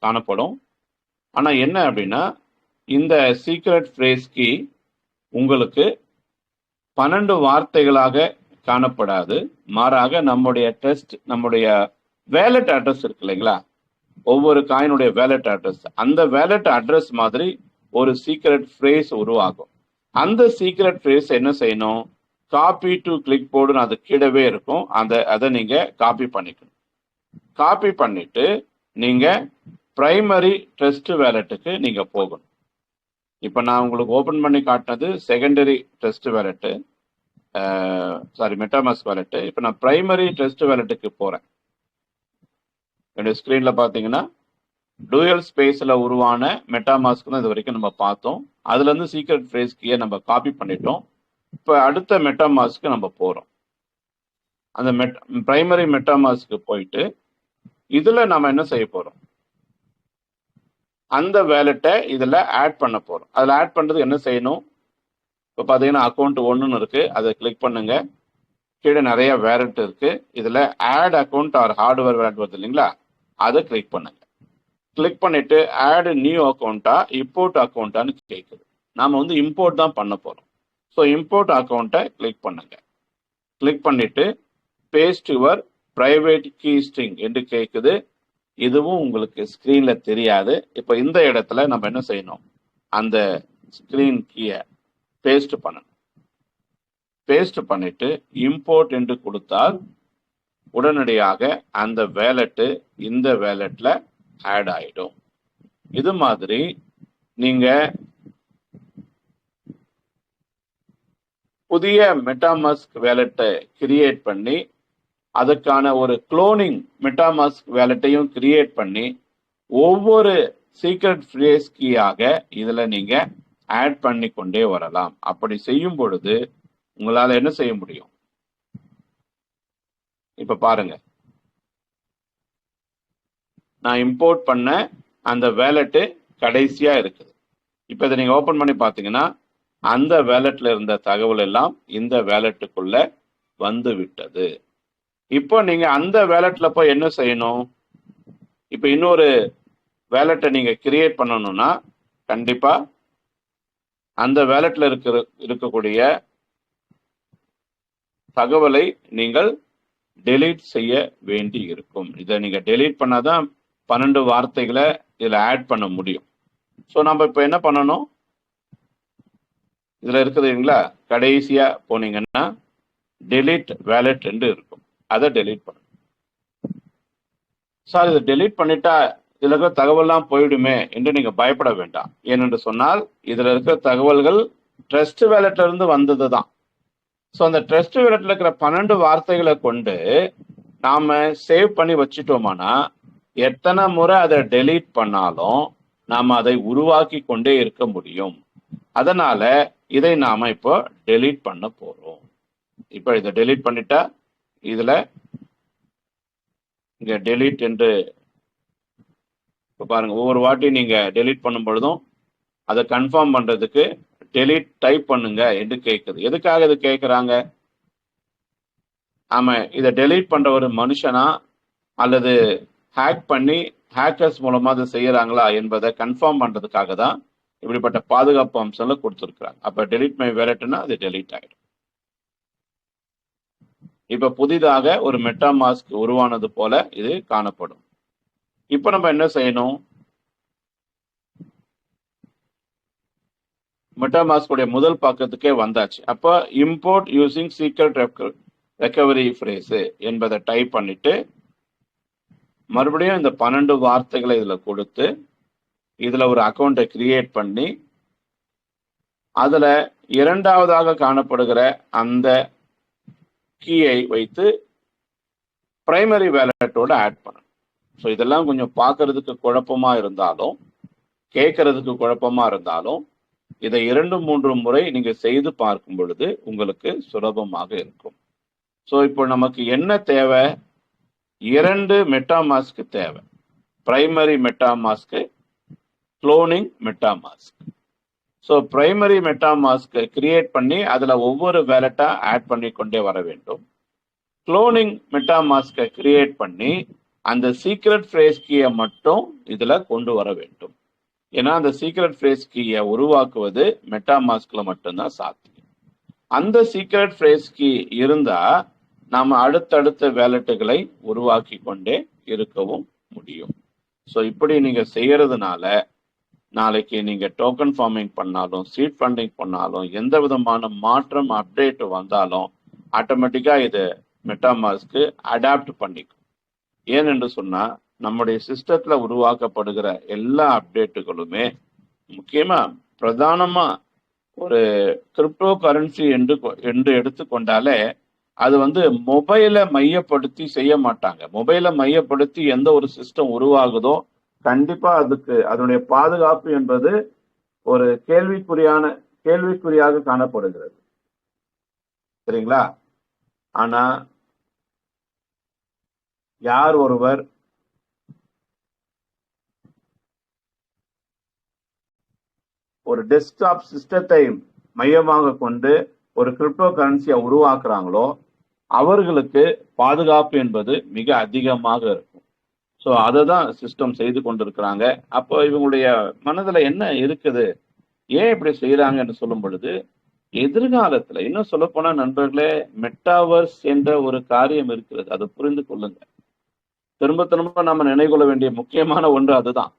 காணப்படும். ஆனா என்ன அப்படின்னா, இந்த சீக்ரெட் ஃப்ரேஸ் கீ உங்களுக்கு 12 வார்த்தைகளாக காணப்படாது. மாறாக நம்முடைய வேலெட் அட்ரஸ் இருக்கு இல்லைங்களா, ஒவ்வொரு காயினுடைய வேலெட் அட்ரஸ், அந்த வேலெட் அட்ரஸ் மாதிரி ஒரு சீக்ரெட் ஃப்ரேஸ் உருவாகும். அந்த சீக்ரெட் ஃப்ரேஸ் என்ன செய்யணும், காப்பி டு கிளிக் போர்டுன்னு அது கீழவே இருக்கும். அதை நீங்க காப்பி பண்ணிக்கணும். காப்பி பண்ணிட்டு நீங்க பிரைமரி டெஸ்ட் வேலெட்டுக்கு நீங்க போகணும். இப்ப நான் உங்களுக்கு ஓபன் பண்ணி காட்டினது secondary test wallet, MetaMask wallet. இப்ப நான் பிரைமரி டெஸ்ட் வேலெட்டுக்கு போறேன். என்னுடைய ஸ்கிரீன்ல பாத்தீங்கன்னா டூயல் ஸ்பேஸ்ல உருவான மெட்டாமாஸ்க் தான் இது வரைக்கும் நம்ம பார்த்தோம். அதுல இருந்து சீக்ரெட் ஃப்ரேஸ் கீயை நம்ம காப்பி பண்ணிட்டோம். இப்ப அடுத்த மெட்டாமாஸ்க்கு நம்ம போறோம். அந்த பிரைமரி மெட்டாமாஸ்க்கு போயிட்டு இதுல நம்ம என்ன செய்ய போறோம், அந்த வேலெட்டை இதுல ஆட் பண்ண போறோம். அதுல ஆட் பண்றது என்ன செய்யணும், இப்போ பாத்தீங்கன்னா அக்கௌண்ட் 1ன்னு இருக்கு, அதை கிளிக் பண்ணுங்க. கீழே நிறைய வேலெட் இருக்கு. இதுல add account or hardware wallet வருது இல்லைங்களா, அதை கிளிக் பண்ணுங்க. கிளிக் பண்ணிட்டு ஆட் நியூ அக்கௌண்டா இம்போர்ட் அக்கௌண்டான்னு கேட்குது. நாம வந்து இம்போர்ட் தான் பண்ண போறோம். ஸோ இம்போர்ட் அக்கௌண்ட்டை கிளிக் பண்ணுங்க. கிளிக் பண்ணிட்டு paste your private key string என்று கேட்குது. இதுவும் உங்களுக்கு ஸ்கிரீன்ல தெரியாது. இப்போ இந்த இடத்துல நம்ம என்ன செய்யணும், அந்த ஸ்கிரீன் கீயை பேஸ்ட் பண்ணணும். பேஸ்ட் பண்ணிட்டு இம்போர்ட் என்று கொடுத்தால் உடனடியாக அந்த வேலெட்டு இந்த வேலெட்ல ஆட் ஆயிடும். இது மாதிரி நீங்க புதிய மெட்டாமாஸ்க் வேலெட்டை கிரியேட் பண்ணி அதுக்கான ஒரு குளோனிங் மெட்டாமாஸ்க் வேலெட்டையும் கிரியேட் பண்ணி ஒவ்வொரு சீக்ரெட் ஃப்ரேஸ் கீயாக இதுல நீங்க ஆட் பண்ணி கொண்டே வரலாம். அப்படி செய்யும் பொழுது உங்களால என்ன செய்ய முடியும், இப்ப பாருங்க, நான் இம்போர்ட் பண்ண அந்த வேலெட்டு கடைசியா இருக்குது. இப்போ இதை நீங்க ஓபன் பண்ணி பார்த்தீங்கன்னா அந்த வேலட்ல இருந்த தகவல் எல்லாம் இந்த வேலட்டுக்குள்ள வந்து விட்டது. இப்போ நீங்க அந்த வேலட்ல போய் என்ன செய்யணும்? இப்ப இன்னொரு வேலட்டை நீங்க கிரியேட் பண்ணணும்னா கண்டிப்பா அந்த வேலட்ல இருக்கக்கூடிய தகவலை நீங்கள் டெலீட் செய்ய வேண்டி இருக்கும். இதை நீங்க டெலீட் பண்ணாதான் 12 வார்த்தைகளை இதுல ஆட் பண்ண முடியும். ஸோ நம்ம இப்ப என்ன பண்ணணும்? இதுல இருக்குதுங்களா, கடைசியா போனீங்கன்னா டெலீட் வேலட் என்று இருக்கும். அதை டெலீட் பண்ணணும். சார் இதை டெலீட் பண்ணிட்டா இதுல இருக்கிற தகவல்லாம் போயிடுமே என்று நீங்க பயப்பட வேண்டாம். ஏனென்று சொன்னால் இதுல இருக்கிற தகவல்கள் ட்ரஸ்ட் வேலட்ல இருந்து வந்தது தான். ஸோ அந்த ட்ரஸ்ட் வேலட்ல இருக்கிற 12 வார்த்தைகளை கொண்டு நாம சேவ் பண்ணி வச்சுட்டோமானா எத்தனை முறை அதை டெலீட் பண்ணாலும் நாம அதை உருவாக்கி கொண்டே இருக்க முடியும். அதனால இதை நாம இப்போ டெலீட் பண்ண போறோம். இப்போ இதை டெலீட் பண்ணிட்டா இதுல இங்க டெலீட் என்று இப்போ பாருங்க, ஒவ்வொரு வாட்டி நீங்க டெலீட் பண்ணும் பொழுதும் அதை கன்ஃபார்ம் பண்றதுக்கு டெலீட் டைப் பண்ணுங்க என்று கேட்குது. எதுக்காக இது கேட்குறாங்க? ஆமா, இதை டெலீட் பண்ற ஒரு மனுஷனா அல்லது ஹேக் பண்ணி ஹேக்கர்ஸ் மூலமா அதை செய்யறாங்களா என்பதை கன்ஃபார்ம் பண்றதுக்காக தான் இப்படிப்பட்ட பாதுகாப்பு அம்சங்களை கொடுத்துருக்காங்க. அப்ப டெலீட் மை வேலட்னா அது டெலீட் ஆயிடும். இப்ப புதிதாக ஒரு மெட்டாமாஸ்க் உருவானது போல இது காணப்படும். இப்ப நம்ம என்ன செய்யணும்? மெட்டாமாஸ்குடைய முதல் பக்கத்துக்கே வந்தாச்சு. அப்ப import using secret recovery phrase என்பதை டைப் பண்ணிட்டு மறுபடியும் இந்த 12 வார்த்தைகளை இதுல கொடுத்து இதுல ஒரு அக்கௌண்ட்டை கிரியேட் பண்ணி அதுல இரண்டாவதாக காணப்படுகிற அந்த கீயை வைத்து பிரைமரி வேலட்டோட ஆட் பண்ணணும். ஸோ இதெல்லாம் கொஞ்சம் பார்க்கறதுக்கு குழப்பமா இருந்தாலும் கேட்கறதுக்கு குழப்பமா இருந்தாலும் இதை 2-3 முறை நீங்க செய்து பார்க்கும் பொழுது உங்களுக்கு சுலபமாக இருக்கும். ஸோ இப்போ நமக்கு என்ன தேவை? 2 மெட்டாமாஸ்க் தேவை. Primary MetaMask, cloning MetaMask. So primary MetaMask create பண்ணி அதுல ஒவ்வொரு வேலட்டா ஆட் பண்ணி கொண்டே வர வேண்டும். குளோனிங் மெட்டாமாஸ்கை கிரியேட் பண்ணி அந்த சீக்ரெட் ஃப்ரேஸ் கீயை மட்டும் இதுல கொண்டு வர வேண்டும். ஏன்னா அந்த சீக்ரெட் ஃப்ரேஸ் கீயை உருவாக்குவது மெட்டாமாஸ்க்ல மட்டும்தான் சாத்தியம். அந்த சீக்ரெட் ஃப்ரேஸ் கீ இருந்தா நாம அடுத்தடுத்த வேலட்டுகளை உருவாக்கி கொண்டே இருக்கவும் முடியும். ஸோ இப்படி நீங்க செய்யறதுனால நாளைக்கு நீங்க டோக்கன் ஃபார்மிங் பண்ணாலும் சீட் ஃபண்டிங் பண்ணாலும் எந்த விதமான மாற்றம் அப்டேட் வந்தாலும் ஆட்டோமேட்டிக்கா இது மெட்டாமாஸ்க்கு அடாப்ட் பண்ணிக்கும். ஏனென்று சொன்னா நம்முடைய சிஸ்டத்துல உருவாக்கப்படுகிற எல்லா அப்டேட்டுகளுமே முக்கியமா பிரதானமா ஒரு கிரிப்டோ கரன்சி என்று எடுத்துக்கொண்டாலே அது மொபைலை மையப்படுத்தி செய்ய மாட்டாங்க. மொபைலை மையப்படுத்தி எந்த ஒரு சிஸ்டம் உருவாகுதோ கண்டிப்பா அதனுடைய பாதுகாப்பு என்பது ஒரு கேள்விக்குறியாக காணப்படுகிறது. சரிங்களா? ஆனா யார் ஒருவர் ஒரு டெஸ்க்டாப் சிஸ்டத்தை மையமாக கொண்டு ஒரு கிரிப்டோ கரன்சியை உருவாக்குறாங்களோ அவர்களுக்கு பாதுகாப்பு என்பது மிக அதிகமாக இருக்கும். ஸோ அதை தான் சிஸ்டம் செய்து கொண்டிருக்கிறாங்க. அப்போ இவங்களுடைய மனதில் என்ன இருக்குது, ஏன் இப்படி செய்யறாங்கன்னு சொல்லும் பொழுது எதிர்காலத்துல இன்னும் சொல்ல போனா நண்பர்களே, மெட்டாவர்ஸ் என்ற ஒரு காரியம் இருக்கிறது. அதை புரிந்து கொள்ளுங்க. திரும்ப திரும்ப நம்ம நினைவுகொள்ள வேண்டிய முக்கியமான ஒன்று அதுதான்.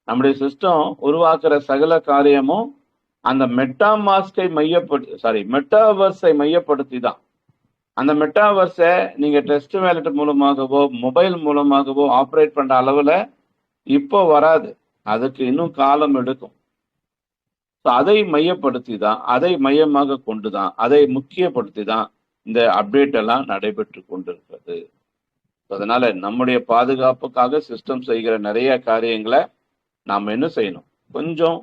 நம்முடைய சிஸ்டம் உருவாக்குற சகல காரியமும் அந்த மெட்டாவர்ஸை மையப்படுத்தி தான். அந்த மெட்டாவர்ஸை நீங்க டெஸ்ட் வேலட் மூலமாகவோ மொபைல் மூலமாகவோ ஆப்ரேட் பண்ற அளவுல இப்போ வராது. அதுக்கு இன்னும் காலம் எடுக்கும். அதை மையப்படுத்தி தான், அதை மையமாக கொண்டுதான், அதை முக்கியப்படுத்தி தான் இந்த அப்டேட் எல்லாம் நடைபெற்று கொண்டிருக்கிறது. அதனால நம்முடைய பாதுகாப்புக்காக சிஸ்டம் செய்கிற நிறைய காரியங்களை நாம் என்ன செய்யணும், கொஞ்சம்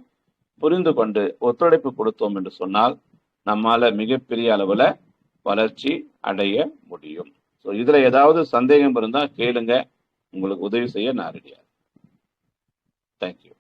புரிந்து கொண்டு ஒத்துழைப்பு கொடுத்தோம் என்று சொன்னால் நம்மால மிகப்பெரிய அளவுல வளர்ச்சி அடைய முடியும். ஸோ இதுல ஏதாவது சந்தேகம் இருந்தா கேளுங்க, உங்களுக்கு உதவி செய்ய நான் ரெடியா. தேங்க்யூ.